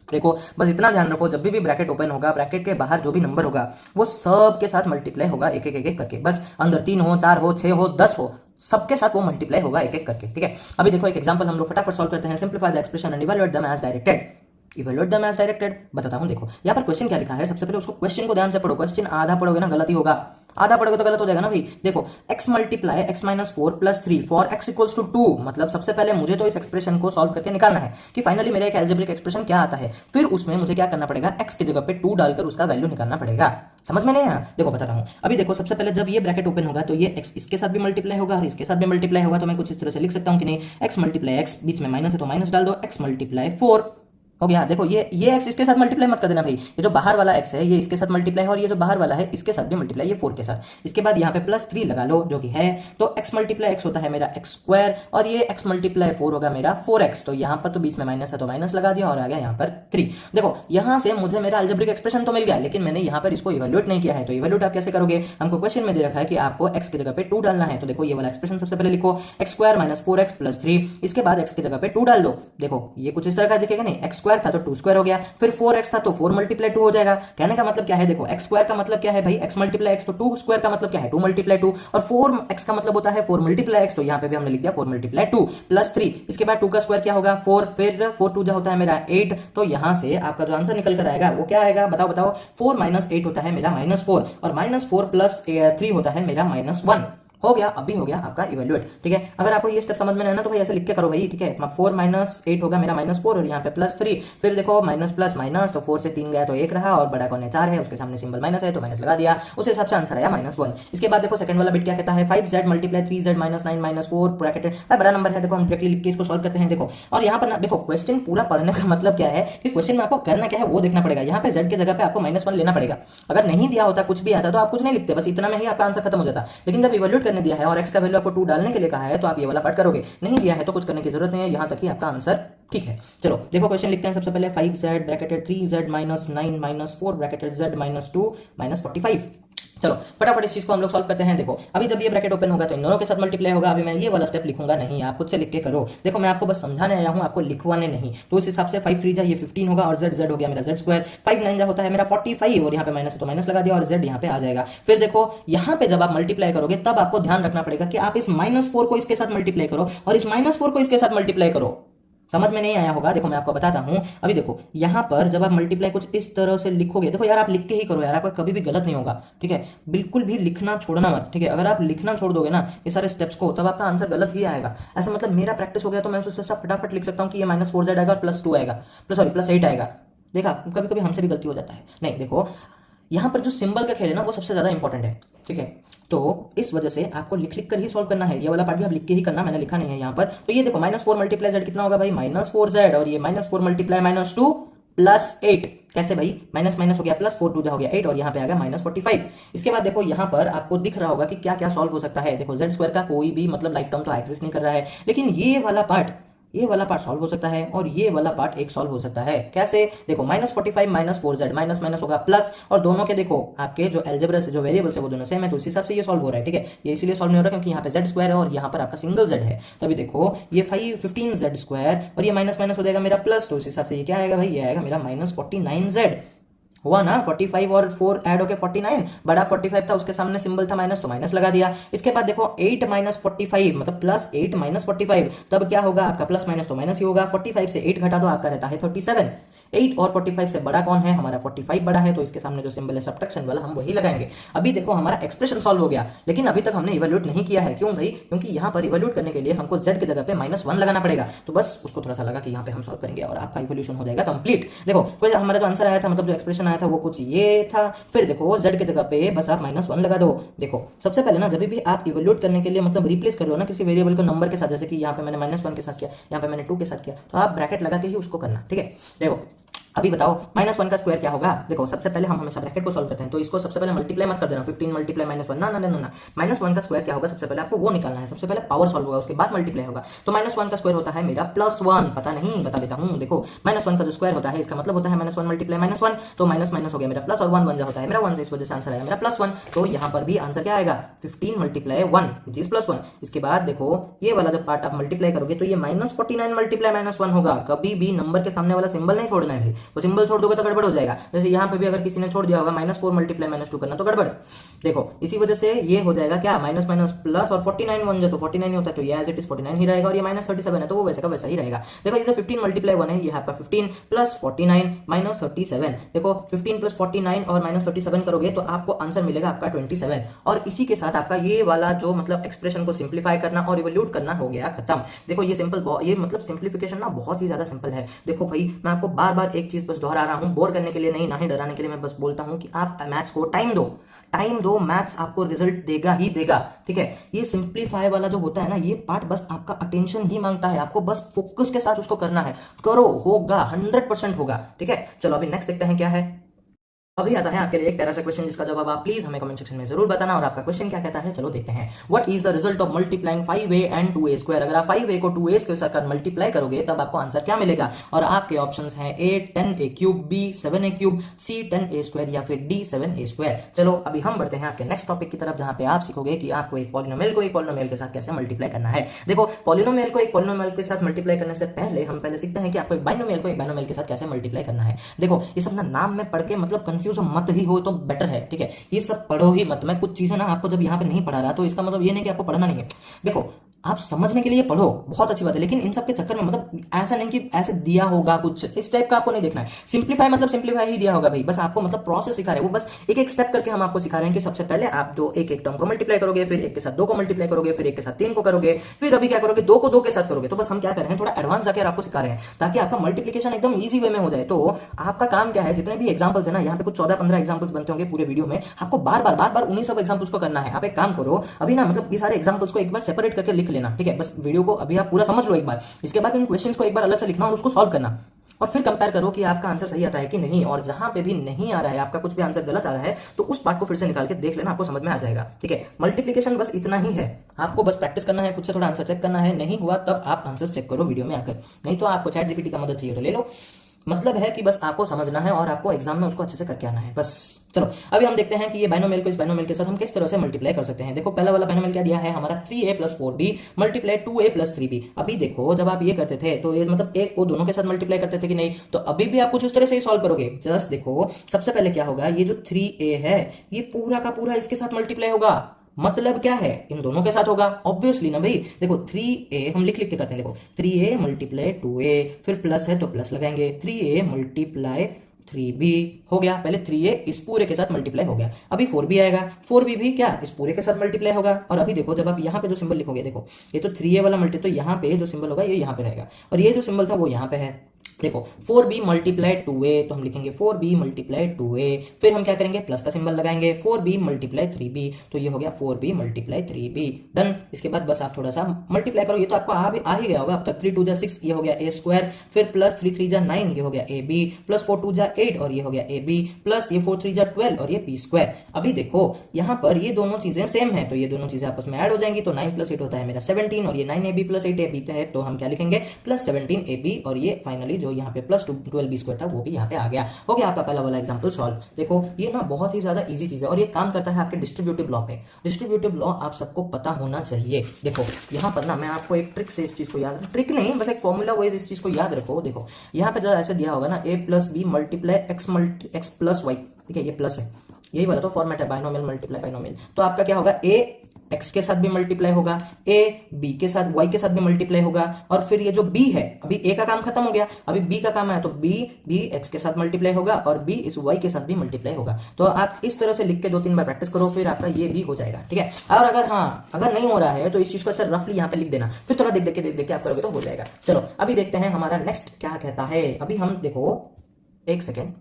देखो बस इतना ध्यान रखो, जब भी ब्रैकेट ओपन होगा ब्रैकेट के बाहर जो भी नंबर होगा वो सब के साथ मल्टीप्लाई होगा एक एक करके, बस अंदर 3 हो 4 हो 6 हो 10 हो सबके साथ वो मल्टीप्लाई होगा एक एक करके, ठीक है। अभी देखो एक एग्जांपल हम लोग फटाफट सॉल्व करते हैं। Simplify the expression and evaluate them as directed. बताता हूं, देखो यहाँ पर क्वेश्चन क्या लिखा है, सबसे पहले उसको क्वेश्चन को ध्यान से पढ़ो, क्वेश्चन आधा पढ़ोगे ना गलत ही होगा। आधा पढ़ोगे तो गलत हो जाएगा ना भाई। देखो x multiply x minus 4 plus 3 for x equals to 2, मतलब सबसे पहले मुझे तो इस एक्सप्रेशन को सॉल्व करके निकालना है कि फाइनली मेरा एक अलजेब्रिक एक्सप्रेशन क्या आता है, फिर उसमें मुझे क्या करना पड़ेगा, x की जगह पे 2 डालकर उसका वैल्यू निकालना पड़ेगा। समझ में नहीं आया? देखो बताता हूं। अभी देखो सबसे पहले जब ये ब्रैकेट ओपन होगा तो ये x इसके साथ भी मल्टीप्लाई होगा और इसके साथ भी मल्टीप्लाई होगा, तो मैं कुछ इस तरह से लिख सकता हूं कि नहीं, x मल्टीप्लाई x, बीच में माइनस है तो माइनस डाल दो, x मल्टीप्लाई 4 हो गया। देखो ये x इसके साथ मल्टीप्लाई मत कर देना भाई, ये जो बाहर वाला x है ये इसके साथ मल्टीप्लाई है और ये जो बाहर वाला है इसके साथ भी मल्टीप्लाई, ये 4 के साथ। इसके बाद यहाँ पे प्लस 3 लगा लो जो कि है, तो x मल्टीप्लाई x होता है मेरा x स्क्वायर और ये x मल्टीप्लाई 4 होगा मेरा 4x। तो यहाँ पर तो बीच में माइनस है तो माइनस लगा दिया और आ गया यहाँ पर 3। देखो यहाँ से मुझे मेरा अलजेब्रिक एक्सप्रेशन तो मिल गया, लेकिन मैंने यहाँ पर इसको इवेल्यूएट नहीं किया है। तो इवेल्यूएट आप कैसे करोगे, हमको क्वेश्चन में दे रखा है कि आपको x की जगह पे 2 डालना है। तो देखो ये वाला एक्सप्रेशन सबसे पहले लिखो, x square minus 4x plus 3, इसके बाद x की जगह पे 2 डाल दो। देखो ये कुछ इस तरह का दिखेगा नहीं, x स्क्वायर था तो 2 स्क्वायर गया, फिर 4x था तो 4 मल्टीप्लाई 2 हो जाएगा। कहने का मतलब क्या है, देखो x स्क्वायर का मतलब क्या है भाई, x मल्टीप्लाई x, तो 2 स्क्वायर का मतलब क्या है 2 मल्टीप्लाई 2, और 4x का मतलब होता है 4 मल्टीप्लाई x, तो यहाँ पे भी हमने लिख दिया 4 मल्टीप्लाई 2 प्लस 3। इसके बाद 2 का स्क्वायर क्या होगा 4, फिर 4 2 जो होता है मेरा 8। तो यहाँ से आपका जो आंसर निकल कर आएगा वो क्या आएगा, बताओ बताओ। 4 माइनस 8 होता है मेरा माइनस 4 और माइनस 4 प्लस 3 होता है मेरा माइनस 1। हो गया, अभी हो गया आपका इवेल्यूएट। ठीक है, अगर आपको ये स्टेप समझ में नहीं आना तो भाई ऐसे लिख के करो भाई। ठीक है, 4 माइनस 8 होगा मेरा माइनस 4 और यहाँ पे प्लस 3, फिर देखो माइनस प्लस माइनस, तो 4 से 3 गया तो 1 रहा और बड़ा कौन है 4 है, उसके सामने सिंबल माइनस है तो माइनस लगा दिया, उस हिसाब से आंसर आया -1। इसके बाद देखो सेकंड वाला बिट क्या कहता है, 5z multiply 3z minus 9 minus 4 bracketed, बड़ा नंबर है। देखो हम डायरेक्टली लिख के इसको सॉल्व करते हैं। देखो और यहाँ पर देखो क्वेश्चन पूरा पढ़ने का मतलब क्या है कि क्वेश्चन में आपको करना क्या है वो देखना पड़ेगा। यहाँ पे z की जगह पे आपको -1 लेना पड़ेगा। अगर नहीं दिया होता कुछ भी आता तो आप कुछ नहीं लिखते, बस इतना में ही आपका आंसर खत्म हो जाता। लेकिन जब इवैल्यूएट करने दिया है और x का वैल्यू आपको 2 डालने के लिए कहा है तो आप ये वाला पार्ट करोगे, नहीं दिया है तो कुछ करने की जरूरत नहीं है, यहाँ तक ही आपका आंसर ठीक है। चलो देखो क्वेश्चन लिखते हैं सबसे पहले, 5z bracketed 3z minus 9 minus 4 bracketed z minus 2 minus 45। चलो फटाफट इस चीज को हम लोग सॉल्व करते हैं। देखो अभी जब ये ब्रैकेट ओपन होगा तो इन दोनों के साथ मल्टीप्लाई होगा। अभी मैं ये वाला स्टेप लिखूंगा नहीं, आप खुद से लिख के करो। देखो मैं आपको बस समझाने आया हूं, आपको लिखवाने नहीं। तो इस हिसाब से 5 3 जा ये 15 होगा और z हो गया मेरा z स्क्वायर, 5 9 जा होता है मेरा 45 और यहाँ पे माइनस है तो माइनस लगा दिया और z यहाँ पे आ जाएगा। फिर देखो यहाँ पे जब आप मल्टीप्लाई करोगे तब आपको ध्यान रखना पड़ेगा कि आप इस -4 को इसके साथ मल्टीप्लाई करो और इस -4 को इसके साथ मल्टीप्लाई करो। समझ में नहीं आया होगा, देखो मैं आपको बताता हूं। अभी देखो यहाँ पर जब आप मल्टीप्लाई कुछ इस तरह से लिखोगे, देखो यार आप लिख के ही करो यार, आपका कभी भी गलत नहीं होगा। ठीक है, बिल्कुल भी लिखना छोड़ना मत। ठीक है, अगर आप लिखना छोड़ दोगे ना ये सारे स्टेप्स को तब आपका आंसर गलत ही आएगा। ऐसा मतलब मेरा प्रैक्टिस हो गया तो मैं उससे सब फटाफट लिख सकता हूँ कि ये -4z आएगा और +2 आएगा, प्लस 8 आएगा। देखा कभी कभी हमसे भी गलती हो जाता है। नहीं देखो यहाँ पर जो सिंबल का खेल है ना वो सबसे ज्यादा इंपॉर्टेंट है। ठीक है, तो इस वजह से आपको लिख लिख कर ही सॉल्व करना है। ये वाला पार्ट भी आप लिख के ही करना, मैंने लिखा नहीं है यहाँ पर। तो ये देखो -4 मल्टीप्लाई z कितना होगा भाई -4z और ये -4 मल्टीप्लाई -2 प्लस 8। कैसे भाई, माइनस माइनस हो गया प्लस 4 2 जा हो गया 8 और यहाँ पे आ गया -45। इसके बाद देखो यहाँ पर आपको दिख रहा होगा कि क्या क्या सॉल्व हो सकता है। देखो z स्क्वायर का कोई भी मतलब लाइक टर्म तो एग्जिस्ट नहीं कर रहा है, लेकिन ये वाला पार्ट सॉल्व हो सकता है और ये वाला पार्ट एक सॉल्व हो सकता है। कैसे, देखो -45 माइनस 4z माइनस माइनस होगा प्लस, और दोनों के देखो आपके जो एल्जेब्रा से जो वेरिएबल्स है वो दोनों सेम है, तो उस हिसाब से ये सॉल्व हो रहा है। ठीक है, ये इसीलिए सॉल्व नहीं हो रहा क्योंकि यहाँ पे z स्क्वायर है और यहाँ पर आपका सिंगल z है। तो अभी देखो ये 15z स्क्वायर और ये माइनस माइनस हो जाएगा मेरा प्लस, तो उस हिसाब से ये क्या आएगा भाई, ये आएगा मेरा -49z। हुआ ना, 45 और 4 ऐड होके 49, बड़ा 45 था उसके सामने सिंबल था माइनस तो माइनस लगा दिया। इसके बाद देखो 8 माइनस 45 मतलब +8 माइनस 45, तब क्या होगा आपका प्लस माइनस तो माइनस ही होगा। 45 से 8 घटा दो आपका रहता है 37। 8 और 45 से बड़ा कौन है, हमारा 45 बड़ा है, तो इसके सामने जो सिंबल है सब्ट्रैक्शन वाला हम वही लगाएंगे। अभी देखो हमारा एक्सप्रेशन सॉल्व हो गया, लेकिन अभी तक हमने इवैल्यूएट नहीं किया है। क्यों भाई, क्योंकि यहाँ पर इवैल्यूएट करने के लिए हमको z की जगह पे -1 लगाना पड़ेगा। तो बस उसको थोड़ा सा लगा कि यहाँ पे हम सॉल्व करेंगे और आपका इवोल्यूशन हो जाएगा कंप्लीट। देखो कोई हमारा जो आंसर आया था, मतलब जो एक्सप्रेशन आया था वो कुछ ये था। फिर देखो z की जगह पे बस आप -1 लगा दो। देखो सबसे पहले ना जब भी आप इवैल्यूएट करने के लिए मतलब रिप्लेस कर रहे हो ना किसी वेरिएबल को नंबर के साथ, जैसे कि यहाँ पे मैंने -1 के साथ किया, यहाँ पे मैंने 2 के साथ किया, तो आप ब्रैकेट लगा के ही उसको करना। ठीक है, देखो अभी बताओ -1 का स्क्वायर क्या होगा। देखो सबसे पहले हम हमेशा ब्रैकेट को सॉल्व करते हैं, तो इसको सबसे पहले मल्टीप्लाई मत कर देना, 15 मल्टीप्लाई -1 ना ना ना ना, -1 का स्क्वायर क्या होगा सबसे पहले आपको वो निकालना है। सबसे पहले पावर सॉल्व होगा, उसके बाद मल्टीप्लाई होगा। तो -1 का स्क्वायर होता है मेरा +1, पता नहीं बता देता हूँ। देखो -1 का जो स्क्वायर होता है इसका मतलब होता है -1 मल्टीप्लाई -1, तो माइनस माइनस हो गया मेरा प्लस और 1 1 जा होता है मेरा 1, इस वजह से आंसर आएगा मेरा +1। तो यहाँ पर भी आंसर क्या आएगा 15 मल्टीप्लाई 1 विच इज +1। इसके बाद देखो ये वाला जब पार्ट आप मल्टीप्लाई करोगे तो ये -49 मल्टीप्लाई -1 होगा। कभी भी नंबर के सामने वाला सिंबल नहीं छोड़ना है भाई, वो सिंबल छोड़ दोगे तो गड़बड़ हो जाएगा। जैसे यहाँ पे भी अगर किसी ने छोड़ दिया होगा -4 मल्टीप्लाई -2 करना तो गड़बड़। देखो इसी वजह से ये हो जाएगा क्या, माइनस माइनस प्लस, और 49 बन जाए तो 49 ही होता है, तो ये एज इट इज 49 ही रहेगा, और ये -37 है तो वो वैसे का वैसा ही रहेगा। देखो इधर 15 मल्टीप्लाई 1 है, ये आपका 15 प्लस 49 माइनस 37। देखो 15 प्लस 49 और माइनस 37 करोगे तो आपको आंसर मिलेगा आपका 27। और इसी के साथ आपका ये वाला जो मतलब एक्सप्रेशन को सिंप्लीफाई करना और इवोल्यूट करना हो गया खत्म। देखो ये सिंपल, ये मतलब सिंप्लीफिकेशन ना बहुत ही ज्यादा सिंपल है। देखो भाई मैं आपको बार बार एक चीज बस दोहरा रहा हूँ, बोर करने के लिए नहीं, ना ही डराने के लिए, मैं बस बोलता हूँ कि आप मैथ्स को टाइम दो, मैथ्स आपको रिजल्ट देगा ही देगा। ठीक है, ये सिंप्लीफाई वाला जो होता है ना, ये पार्ट बस आपका अटेंशन ही मांगता है, आपको बस फोकस के साथ उसको करना है, करो, होगा, 100% होगा। ठीक है, चलो अभी नेक्स्ट देखते हैं क्या है। अभी आता है आपके लिए एक प्यारा सा क्वेश्चन, जिसका जवाब आप प्लीज हमें कमेंट सेक्शन में जरूर बताना। और आपका क्वेश्चन क्या कहता है, चलो देखते हैं। What is the result of multiplying 5a and 2a square. अगर आप 5a को 2a के साथ मल्टीप्लाई करोगे तब आपको आंसर क्या मिलेगा। और आपके ऑप्शंस हैं a 10a cube, b 7a cube, c 10a square या फिर d 7a स्क्वायर। चलो अभी हम बढ़ते हैं आपके नेक्स्ट टॉपिक की तरफ, जहां पे आप सीखोगे कि आपको एक पॉलिनोमियल को एक पॉलिनोमियल के साथ कैसे मल्टीप्लाई करना है। देखो पॉलिनोमियल को एक पॉलिनोमियल के साथ मल्टीप्लाई करने से पहले हम पहले सीखते हैं कि आपको एक बाइनोमियल को एक बाइनोमियल के साथ कैसे मल्टीप्लाई करना है। देखो ये सब ना नाम में पढ़ के मतलब कंफ्यूज मत ही हो तो बेटर है। ठीक है, ये सब पढ़ो ही मत। मैं कुछ चीजें ना आपको जब यहाँ पे नहीं पढ़ा रहा तो इसका मतलब ये नहीं कि आपको पढ़ना नहीं है। देखो आप समझने के लिए पढ़ो, बहुत अच्छी बात है, लेकिन इन सब के चक्कर में मतलब ऐसा नहीं कि ऐसे दिया होगा कुछ इस टाइप का आपको नहीं देखना है। सिंप्लीफाई मतलब सिंप्लीफाई ही दिया होगा भाई, बस आपको मतलब प्रोसेस सिखा रहे हैं, वो बस एक एक स्टेप करके हम आपको सिखा रहे हैं कि सबसे पहले आप जो एक एक टर्म को मल्टीप्लाई करोगे, फिर एक के साथ 2 को मल्टीप्लाई करोगे, फिर एक के साथ 3 को करोगे, फिर अभी क्या करोगे 2 को 2 के साथ करोगे। तो बस हम क्या कर रहे हैं, थोड़ा एडवांस जाकर आपको सिखा रहे हैं ताकि आपका मल्टीप्लिकेशन एकदम ईजी वे में हो जाए। तो आपका काम क्या है, जितने भी एग्जाम्पल्स है ना, यहाँ पे कुछ 14-15 एग्जाम्पल्स बनते होंगे पूरे वीडियो में, आपको बार बार उन्हीं सब एग्जाम्पल्स को करना है। आप एक काम करो अभी ना, मतलब ये सारे एग्जाम्पल्स को एक बार सेपरेट करके लिख लेना। ठीक है, बस वीडियो को अभी आप पूरा समझ लो एक बार, इसके बाद इन क्वेश्चंस को एक बार अलग से लिखना और उसको सॉल्व करना, और फिर कंपेयर करो कि आपका आंसर सही आता है कि नहीं। और जहां पे भी नहीं आ रहा है, आपका कुछ भी आंसर गलत आ रहा है, तो उस पार्ट को फिर से निकाल के देख लेना, आपको समझ में आ जाएगा। ठीक है, मल्टीप्लिकेशन बस इतना ही है, आपको बस प्रैक्टिस करना है, खुद से थोड़ा आंसर चेक करना है। नहीं हुआ तब आप आंसर चेक करो वीडियो में आकर, नहीं तो आपको चैट जीपीटी का मदद चाहिए तो ले लो। मतलब है कि बस आपको समझना है और आपको एग्जाम में उसको अच्छे से करके आना है बस। चलो अभी हम देखते हैं कि ये बाइनोमियल को इस बाइनोमियल के साथ हम किस तरह से मल्टीप्लाई कर सकते हैं। देखो पहला वाला बाइनोमियल क्या दिया है हमारा, 3a + 4b multiply 2a + 3b। अभी देखो जब आप ये करते थे तो ये मतलब एक को दोनों के साथ मल्टीप्लाई करते थे कि नहीं, तो अभी भी आप कुछ उस तरह से ही सॉल्व करोगे। जस्ट देखो सबसे पहले क्या होगा, ये जो 3a है ये पूरा का पूरा इसके साथ मल्टीप्लाई होगा, मतलब क्या है, इन दोनों के साथ होगा ऑब्वियसली ना भाई। देखो 3a हम लिख के करते हैं, देखो 3a मल्टीप्लाई 2a, फिर प्लस है तो प्लस लगाएंगे, 3a मल्टीप्लाई 3b हो गया। पहले 3a इस पूरे के साथ मल्टीप्लाई हो गया, अभी 4b आएगा, 4b भी क्या इस पूरे के साथ मल्टीप्लाई होगा। और अभी देखो जब आप यहाँ पे जो सिंबल लिखोगे, देखो ये तो 3a वाला मल्टी, तो यहाँ पे जो सिंबल होगा ये यहाँ पे रहेगा, और ये जो सिंबल था वो यहाँ पे है। देखो 4b मल्टीप्लाई 2a, तो हम लिखेंगे 4b मल्टीप्लाई 2a, फिर हम क्या करेंगे प्लस का सिंबल लगाएंगे, 4b मल्टीप्लाई 3b, तो ये हो गया 4b मल्टीप्लाई 3b। डन। इसके बाद बस आप थोड़ा सा मल्टीप्लाई करो, ये तो आपको आ ही गया होगा अब तक। 3 2 6 ये हो गया a स्क्वायर, फिर प्लस 3 3 9 ये हो गया ab, प्लस 4 2 8 और ये हो गया ab, प्लस ये 4 3 12 और ये b स्क्वायर। अभी देखो यहाँ पर ये दोनों चीजें सेम है, तो ये दोनों चीजें आपस में ऐड हो जाएंगी, तो 9 + 8 होता है मेरा 17, और ये 9ab + 8ab है, तो हम क्या लिखेंगे प्लस 17ab, और ये फाइनली जो यहाँ पे प्लस 12b स्क्वायर था वो भी यहाँ पे आ गया। हो गया आपका पहला वाला एग्जांपल सॉल्व। देखो ये ना बहुत ही ज्यादा इजी चीज है, और ये काम करता है आपके डिस्ट्रीब्यूटिव लॉ पे। डिस्ट्रीब्यूटिव लॉ आप सबको पता होना चाहिए। देखो यहाँ पर ना मैं आपको एक ट्रिक से इस चीज को याद, ट्रिक नहीं बस एक फॉर्मूला वाइज इस चीज को याद रखो। देखो यहाँ पे जो ऐसे दिया होगा ना, a + b multiply x + y, ठीक है ये प्लस है, यही वाला तो फॉर्मेट है बाइनोमियल मल्टीप्लाई बाइनोमियल। तो आपका क्या होगा, a x के साथ भी मल्टीप्लाई होगा, a b के साथ y के साथ भी मल्टीप्लाई होगा, और फिर ये जो b है, अभी a का काम खत्म हो गया, अभी b का काम है, तो b भी x के साथ मल्टीप्लाई होगा और b इस y के साथ भी मल्टीप्लाई होगा। तो आप इस तरह से लिख के 2-3 बार प्रैक्टिस करो, फिर आपका ये भी हो जाएगा। ठीक है, और अगर नहीं हो रहा है तो इस चीज को ऐसे रफली यहाँ पे लिख देना, फिर थोड़ा देख के आप करोगे तो हो जाएगा। चलो अभी देखते हैं हमारा नेक्स्ट क्या कहता है। अभी हम देखो एक सेकेंड,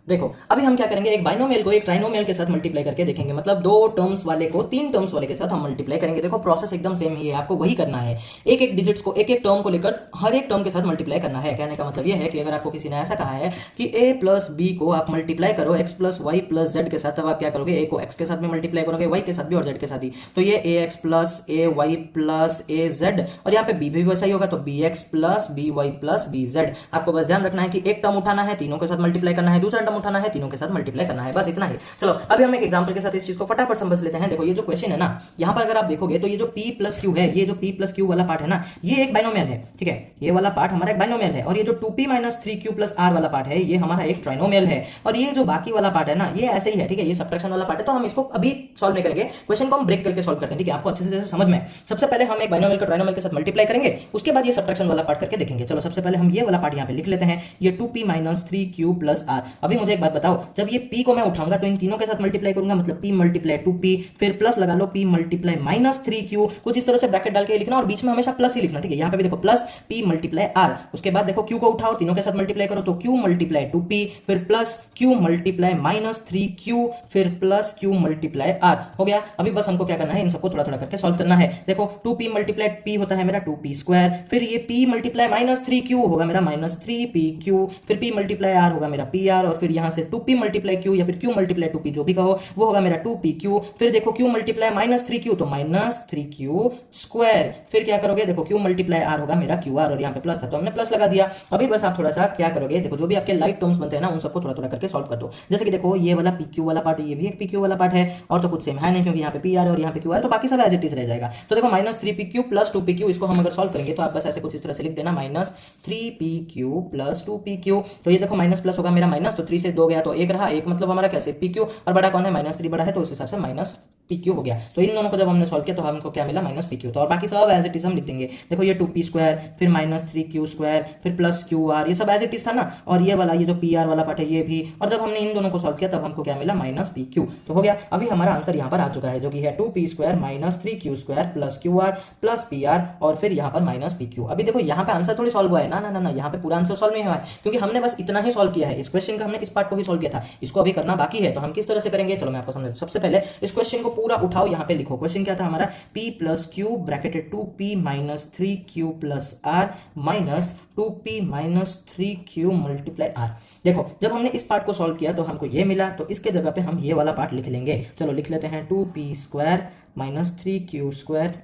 देखो अभी हम क्या करेंगे, एक बाइनोमियल को एक ट्राइनोमियल के साथ मल्टीप्लाई करके देखेंगे, मतलब 2 टर्म्स वाले को 3 टर्म्स वाले के साथ हम मल्टीप्लाई करेंगे। देखो प्रोसेस एकदम सेम ही है, आपको वही करना है, एक एक डिजिट्स को एक एक टर्म को लेकर हर एक टर्म के साथ मल्टीप्लाई करना है। कहने का मतलब ये है कि अगर आपको किसी ने ऐसा कहा है कि a + b को आप मल्टीप्लाई करो x + y + z के साथ, तब आप क्या करोगे, a को x के साथ भी मल्टीप्लाई करोगे, y के साथ भी और z के साथ ही, तो ये ax + ay + az, और यहाँ पे b भी वैसा ही होगा, तो bx + by + bz। आपको बस ध्यान रखना है कि एक टर्म उठाना है, तीनों के साथ मल्टीप्लाई करना है, दूसरा टर्म उठाना है, तीनों के साथ मल्टीप्लाई करना है, बस इतना ही। चलो अभी हम एक एग्जांपल के साथ इस चीज को फटाफट समझ लेते हैं। देखो ये जो क्वेश्चन है ना, यहाँ पर अगर आप देखोगे तो ये जो p प्लस क्यू है, ये जो p प्लस क्यू वाला पार्ट है ना, ये एक बाइनोमियल है, ठीक है, ये वाला पार्ट हमारा एक बाइनोमियल है। और ये जो 2p minus 3q plus r वाला पार्ट है, ये हमारा एक ट्राइनोमियल है। और ये जो बाकी वाला पार्ट है ना, ये ऐसे ही है, ठीक है, ये सबट्रैक्शन वाला पार्ट है। तो हम इसको अभी सॉल्व नहीं करेंगे, क्वेश्चन को हम ब्रेक करके सॉल्व करते हैं, ठीक है, आपको अच्छे से जैसे समझ में। सबसे पहले हम एक बाइनोमियल को ट्राइनोमियल के साथ मल्टीप्लाई करेंगे, उसके बाद ये सबट्रैक्शन वाला पार्ट करके देखेंगे। चलो सबसे पहले हम ये वाला पार्ट यहाँ पे लिख लेते हैं, ये 2p minus 3q plus r। अभी मुझे एक बात बताओ, जब ये p को मैं उठाऊंगा तो इन तीनों के साथ मल्टीप्लाई करूंगा, मतलब p मल्टीप्लाई 2p, फिर प्लस लगा लो p मल्टीप्लाई माइनस 3q, कुछ इस तरह से ब्रैकेट डाल के लिखना और बीच में हमेशा प्लस ही लिखना, ठीक है। यहाँ पे भी देखो प्लस p मल्टीप्लाई r, उसके बाद देखो q को उठाओ, तीनों के साथ मल्टीप्लाई करो तो q मल्टीप्लाई 2p, फिर plus q multiply minus 3q, फिर प्लस q मल्टीप्लाई r। हो गया। अभी बस हमको क्या करना है, इन सबको थोड़ा थोड़ा करके सॉल्व करना है। देखो 2p मल्टीप्लाई p होता है मेरा 2p स्क्वायर, फिर ये p मल्टीप्लाई माइनस 3q होगा मेरा माइनस 3pq, फिर p मल्टीप्लाई r होगा मेरा pr, और फिर यहाँ से 2p मल्टीप्लाई q या फिर q मल्टीप्लाई 2p जो भी कहो वो होगा मेरा 2pq। फिर देखो q मल्टीप्लाई माइनस 3q तो माइनस 3q स्क्वायर, फिर क्या करोगे, देखो q मल्टीप्लाई r होगा मेरा qr, और यहाँ पे प्लस था तो हमने प्लस लगा दिया। अभी बस आप थोड़ा सा क्या करोगे, देखो जो भी आपके लाइक टर्म्स बनते हैं ना, उन सबको थोड़ा थोड़ा करके सॉल्व कर दो। जैसे कि देखो ये वाला pq वाला पार्ट, ये भी एक pq वाला पार्ट है, और तो कुछ सेम है नहीं क्योंकि यहाँ पे pr और यहाँ पे qr, तो बाकी सब एज इट इज रह जाएगा। तो देखो माइनस 3pq प्लस 2pq, इसको हम अगर सॉल्व करेंगे तो आप बस ऐसे कुछ इस तरह से लिख देना, माइनस 3pq प्लस 2pq। तो ये देखो माइनस प्लस होगा मेरा माइनस, तो 3 से 2 गया तो 1 रहा, 1 मतलब हमारा कैसे pq, और बड़ा कौन है, माइनस 3 बड़ा है, तो उस हिसाब से माइनस pq हो गया। तो इन दोनों को जब हमने सॉल्व किया तो हमको क्या मिला, माइनस pq। तो और बाकी सब एज इट इज हम लिख देंगे। देखो ये 2p स्क्वायर, फिर माइनस 3q स्क्वायर, फिर प्लस qr, ये सब एज इट इज था ना। और ये वाला, ये जो pr वाला पार्ट है ये भी, और जब हमने इन दोनों को सॉल्व किया तब हमको क्या मिला, माइनस pq। तो हो गया। अभी हमारा आंसर यहाँ पर आ चुका है, जो कि है 2p square minus 3q square plus qr plus pr, और फिर यहाँ पर माइनस pq। अभी देखो यहाँ पे आंसर थोड़ी सॉल्व हुआ है ना, ना ना ना, यहाँ पे पूरा आंसर सॉल्व नहीं हुआ है, क्योंकि हमने बस इतना ही सॉल्व किया है। इस क्वेश्चन का हमने इस पार्ट को ही सॉल्व किया था, इसको अभी करना बाकी है। तो हम किस तरह से करेंगे, चलो मैं आपको समझा। सबसे पहले इस क्वेश्चन को पूरा उठाओ, यहाँ पे लिखो। क्वेश्चन क्या था हमारा, p plus Q bracketed 2p minus 3q plus r minus 2p minus 3q multiply r। देखो जब हमने इस पार्ट को सॉल्व किया तो हमको ये मिला, तो इसके जगह पे हम ये वाला पार्ट लिख लेंगे। चलो लिख लेते हैं, 2p square minus 3q square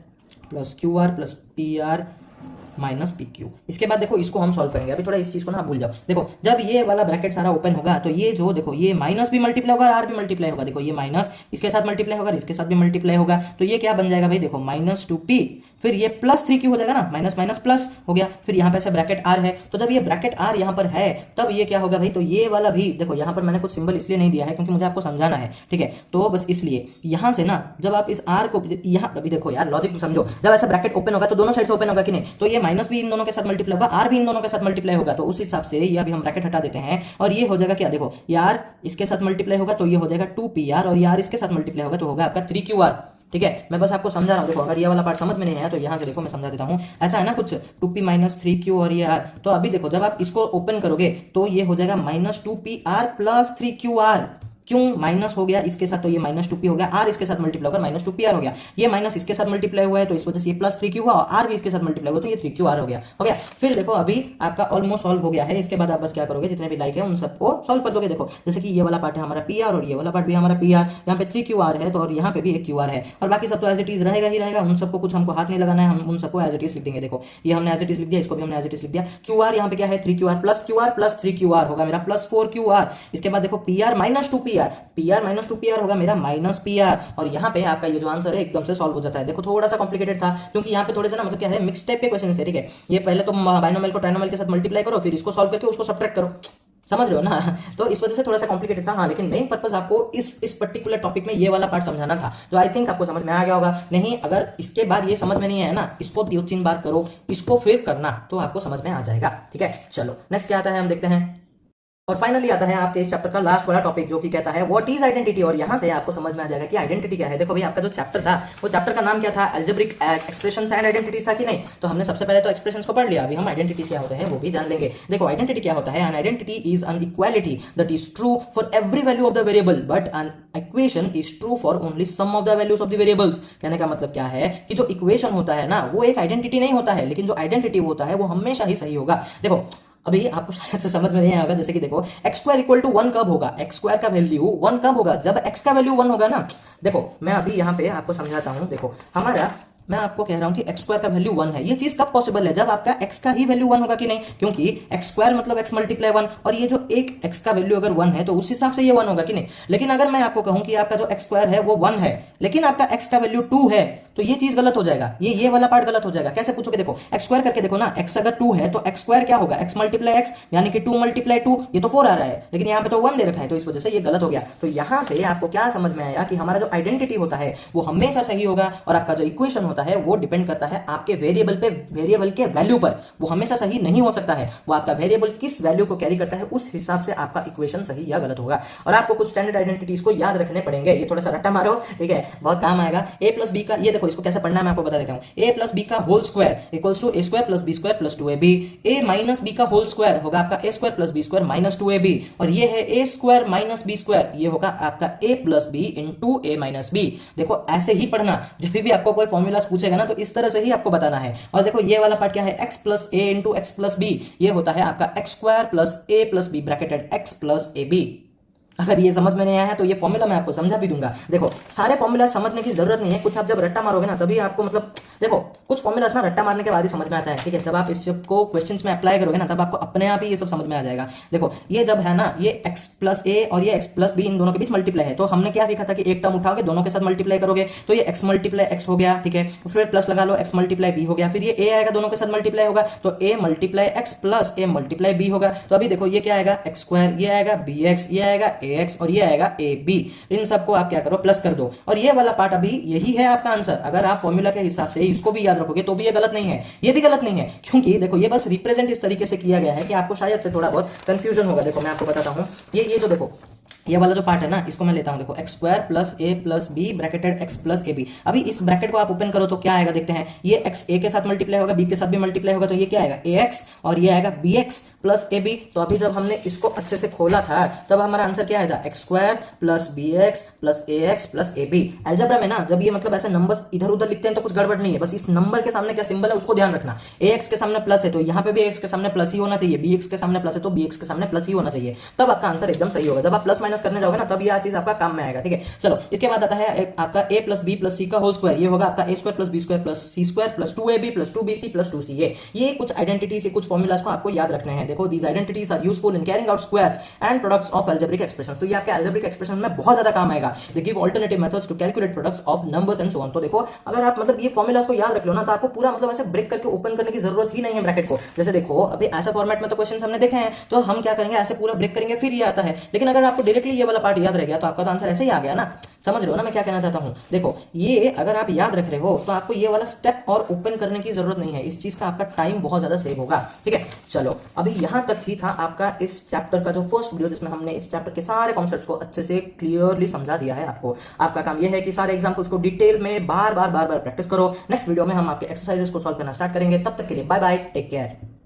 plus qr plus pr minus pq। इसके बाद देखो इसको हम सॉल्व करेंगे। अभी थोड़ा इस चीज को ना भूल जाओ। देखो जब ये वाला ब्रैकेट सारा ओपन होगा तो ये जो देखो ये माइनस भी मल्टीप्लाई होगा, आर भी मल्टीप्लाई होगा। देखो ये माइनस इसके साथ मल्टीप्लाई होगा, इसके साथ भी मल्टीप्लाई होगा, तो ये क्या बन जाएगा भाई, देखो माइनस 2p, फिर ये प्लस 3q हो जाएगा ना, माइनस माइनस प्लस हो गया। फिर यहाँ पे ऐसे ब्रैकेट r है, तो जब ये ब्रैकेट r यहाँ पर है तब ये क्या होगा भाई, तो ये वाला भी देखो यहाँ पर मैंने कुछ सिंबल इसलिए नहीं दिया है क्योंकि मुझे आपको समझाना है, ठीक है। तो बस इसलिए यहाँ से ना जब आप इस r को यहाँ, अभी देखो यार लॉजिक समझो, जब ऐसा ब्रैकेट ओपन होगा तो दोनों साइड से ओपन होगा कि नहीं, तो ये माइनस भी इन दोनों के साथ मल्टीप्लाई होगा, r भी इन दोनों के साथ मल्टीप्लाई होगा। तो उस हिसाब से ये अभी हम ब्रैकेट हटा देते हैं और ये हो जाएगा क्या, देखो ये r इसके साथ मल्टीप्लाई होगा तो ये हो जाएगा 2pr, और ये r इसके साथ मल्टीप्लाई होगा तो होगा आपका 3qr। ठीक है, मैं बस आपको समझा रहा हूँ। देखो अगर ये वाला पार्ट समझ में नहीं आया तो यहाँ से देखो मैं समझा देता हूँ। ऐसा है ना कुछ 2p माइनस 3q और ये r, तो अभी देखो जब आप इसको ओपन करोगे तो ये हो जाएगा माइनस 2pr प्लस 3qr। क्यों माइनस हो गया इसके साथ, तो ये माइनस 2p हो गया, r इसके साथ मल्टीप्लाई होकर माइनस 2pr हो गया। ये माइनस इसके साथ मल्टीप्लाई हुआ है तो इस वजह से ये प्लस 3q हुआ, और r भी इसके साथ मल्टीप्लाई हुआ तो ये 3qr हो गया। हो गया। फिर देखो अभी आपका ऑलमोस्ट सॉल्व हो गया है। इसके बाद आप बस क्या करोगे, जितने भी लाइक है उन सबको सॉल्व कर दोगे। देखो जैसे कि ये वाला पार्ट है हमारा pr और ये वाला पार्ट भी हमारा pr, यहाँ पे 3qr है तो और यहाँ पे भी एक qr है, और बाकी सब तो एज इट इज रहेगा ही रहेगा। उन सबको कुछ हमको हाथ नहीं लगाना है, हम उन सबको एज इट इज लिख देंगे। देखो ये हमने एज इट इज लिख दिया, इसको भी हमने एज इट इज लिख दिया। qr यहाँ पे क्या है 3qr प्लस 3qr होगा मेरा प्लस 4qr। इसके बाद देखो pr minus 2pr, pr minus 2pr होगा मेरा माइनस pr, और यहाँ पे आपका ये जो आंसर है एकदम से सॉल्व हो जाता है। देखो थोड़ा सा कॉम्प्लिकेटेड था क्योंकि यहाँ पे थोड़े से ना मतलब क्या है मिक्स टाइप के क्वेश्चन थे, ठीक है। ये पहले तो बाइनोमियल को ट्राइनोमियल के साथ मल्टीप्लाई करो, फिर इसको सॉल्व करके उसको सब्ट्रैक्ट करो, समझ रहे हो ना। तो इस वजह से थोड़ा सा कॉम्प्लिकेटेड था, हाँ, लेकिन मेन पर्पस आपको इस पर्टिकुलर टॉपिक में ये वाला पार्ट समझाना था, जो आई थिंक आपको समझ में आ गया होगा। नहीं अगर इसके बाद ये समझ में नहीं आया ना, इसको 2-3 बार करो, इसको फिर करना तो आपको समझ में आ जाएगा, ठीक है। चलो नेक्स्ट क्या आता है हम देखते हैं। और फाइनली आता है आपके इस चैप्टर का लास्ट वाला टॉपिक, जो कि कहता है व्हाट इज आइडेंटिटी। और यहाँ से आपको समझ में आ जाएगा कि आइडेंटिटी क्या है। देखो भाई आपका जो चैप्टर था वो चैप्टर का नाम क्या था, अलजेब्रिक एक्सप्रेशंस एंड आइडेंटिटीज था कि नहीं। तो हमने सबसे पहले तो एक्सप्रेशंस को पढ़ लिया, अभी हम आइडेंटिटीज क्या होते हैं वो भी जान लेंगे। देखो आइडेंटिटी क्या होता है, an identity is an equality that is true for every value of the variable but an equation is true for only some of the values of the variables. कहने का मतलब क्या है कि जो इक्वेशन होता है ना वो एक आइडेंटिटी नहीं होता है, लेकिन जो आइडेंटिटी होता है वो हमेशा ही सही होगा। देखो अभी आपको शायद से समझ में नहीं आएगा, जैसे कि देखो एक्स स्क्वायर इक्वल टू 1 कब होगा, एक्स स्क्वायर का वैल्यू 1 कब होगा, जब एक्स का वैल्यू 1 होगा ना। देखो मैं अभी यहाँ पे आपको समझाता हूँ। देखो हमारा मैं आपको कह रहा हूं कि एक्स स्क्वायर का वैल्यू 1 है। ये चीज कब पॉसिबल है, जब आपका एक्स का ही वैल्यू 1 होगा कि नहीं, क्योंकि एक्स स्क्वायर मतलब एक्स मल्टीप्लाई 1, और ये जो एक एक्स का वैल्यू अगर 1 है तो उस हिसाब से ये 1 होगा कि नहीं। लेकिन अगर मैं आपको कहूं कि आपका जो एक्स स्क्वायर है वो 1 है लेकिन आपका एक्स का वैल्यू 2 है, तो ये चीज गलत हो जाएगा, ये वाला पार्ट गलत हो जाएगा। कैसे पूछोगे, देखो एक्स स्क्वायर करके देखो ना, एक्स अगर 2 है तो एक्स स्क्वायर क्या होगा, एक्स मल्टीप्लाई एक्स, यानी कि 2 मल्टीप्लाई 2, ये तो 4 आ रहा है, लेकिन यहाँ पे तो 1 दे रखा है, तो इस वजह से ये गलत हो गया। तो यहाँ से आपको क्या समझ में आया कि हमारा जो आइडेंटिटी होता है वो हमेशा सही होगा, और आपका जो इक्वेशन होता है वो डिपेंड करता है आपके वेरिएबल पे, वेरिएबल के वैल्यू पर। वो हमेशा सही नहीं हो सकता है, वो आपका वेरिएबल किस वैल्यू को कैरी करता है उस हिसाब से आपका इक्वेशन सही या गलत होगा। और आपको कुछ स्टैंडर्ड आइडेंटिटीज को याद रखने पड़ेंगे, ये थोड़ा सा रट्टा मारो, ठीक है, बहुत काम आएगा। ए प्लस बी का, ये देखो इसको कैसे पढ़ना है मैं आपको बता देता हूं। ए प्लस बी का whole square equals to A square plus B square plus 2ab। A minus B का होल स्क्वायर होगा आपका A square plus B square minus 2ab, और ये है A square minus B square, ये होगा आपका A plus B into A minus B. देखो ऐसे ही पढ़ना, जब भी आपको कोई फॉर्मूलास पूछेगा ना तो इस तरह से ही आपको बताना है। और देखो ये वाला पार्ट क्या है, x plus a into x plus b, ये होता है आपका x square plus a plus b bracketed x plus a b. अगर ये समझ में नहीं आया है तो ये फॉर्मूला मैं आपको समझा भी दूंगा। देखो सारे फॉर्मूला समझने की जरूरत नहीं है, कुछ आप जब रट्टा मारोगे ना तभी आपको, मतलब देखो कुछ फॉर्मूलास ना रट्टा मारने के बाद ही समझ में आता है, ठीक है। जब आप इसको क्वेश्चंस में अप्लाई करोगे ना तब आपको अपने आप ही ये सब समझ में आ जाएगा। देखो ये जब है ना, ये एक्स प्लस ए और ये एक्स प्लस बी, इन दोनों के बीच मल्टीप्लाई है, तो हमने क्या सीखा था कि एक टर्म उठाओगे दोनों के साथ मल्टीप्लाई करोगे, तो ये एक्स मल्टीप्लाई एक्स हो गया, ठीक है, फिर प्लस लगा लो एक्स मल्टीप्लाई बी हो गया, फिर ये ए आएगा दोनों के साथ मल्टीप्लाई होगा तो A multiply x plus A multiply B होगा। तो अभी देखो ये क्या आएगा, एक्स स्क्वायर, ये आएगा बी एक्स, ये आएगा ए एक्स, और ये आएगा ए बी। इन सबको आप क्या करो, प्लस कर दो, और ये वाला पार्ट अभी यही है आपका आंसर। अगर आप फॉर्मूला के हिसाब से इसको भी याद रखोगे तो भी ये गलत नहीं है, ये भी गलत नहीं है, क्योंकि देखो ये बस रिप्रेजेंट इस तरीके से किया गया है कि आपको शायद से थोड़ा बहुत कंफ्यूजन होगा। देखो मैं आपको बताता हूं, ये जो देखो ये वाला जो पार्ट है ना, इसको मैं लेता हूं, देखो x square plus a plus b bracketed x plus a b. अभी इस ब्रैकेट को आप ओपन करो तो क्या आएगा, देखते हैं, ये एक्स ए के साथ मल्टीप्लाई होगा, बी के साथ भी मल्टीप्लाई होगा, तो ये क्या आएगा, ए एक्स, और ये आएगा b x plus a b. तो अभी जब हमने इसको अच्छे से खोला था तब हमारा आंसर क्या आएगा, x square plus b x plus a x plus a b. Algebra में ना जब ये मतलब ऐसे नंबर्स इधर उधर लिखते हैं तो कुछ गड़बड़ नहीं है, बस इस नंबर के सामने क्या सिंबल है उसको ध्यान रखना। ए एक्स के सामने प्लस है तो यहाँ पे भी एक्स के सामने प्लस ही होना चाहिए, बी एक्स के सामने प्लस है तो बी एक्स के सामने प्लस ही होना चाहिए, तब आपका आंसर एकदम सही होगा। जब आप प्लस माइनस करने जाओगे ना तब चीज आपका काम में आएगा, ठीक है। चलो इसके बाद आता है आपका a plus b plus c का होल स्क्वायर, ये होगा आपका a square plus B square plus c square plus 2ab plus 2bc plus 2ca। ये कुछ आइडेंटिटीज, ये कुछ फॉर्मूलाज को आपको याद रखने हैं। देखो these identities are useful in carrying out squares and products of algebraic expressions. तो ये आपके अलजेब्रिक एक्सप्रेशन में बहुत ज्यादा काम आएगा। They give alternative methods to calculate products of numbers and so on. तो देखो अगर आप मतलब ये फॉर्मूलाज को याद रख लो ना तो आपको पूरा मतलब ऐसे ब्रेक करके ओपन करने की जरूरत ही नहीं है ब्रैकेट को। जैसे देखो अभी ऐसा फॉर्मेट में तो क्वेश्चन हमने देखे हैं, तो हम क्या करेंगे, ऐसे पूरा ब्रेक करेंगे फिर ये आता है। लेकिन अगर आपको डायरेक्टली ये वाला पार्ट याद रह गया तो आपका तो आंसर ऐसे ही आ गया ना। समझ रहे हो ना मैं क्या कहना चाहता हूं। देखो ये अगर आप याद रख रहे हो तो आपको ये वाला स्टेप और ओपन करने की जरूरत नहीं है, इस चीज का आपका टाइम बहुत ज्यादा सेव होगा, ठीक है। चलो अभी यहां तक ही था आपका इस चैप्टर का जो फर्स्ट वीडियो, जिसमें हमने इस चैप्टर के सारे कॉन्सेप्ट्स को अच्छे से क्लियरली समझा दिया है आपको। आपका काम यह है कि सारे एग्जांपल्स को डिटेल में बार बार प्रैक्टिस करो। नेक्स्ट वीडियो में हम आपके एक्सरसाइजेस को सॉल्व करना स्टार्ट करेंगे। तब तक के लिए बाय बाय, टेक केयर।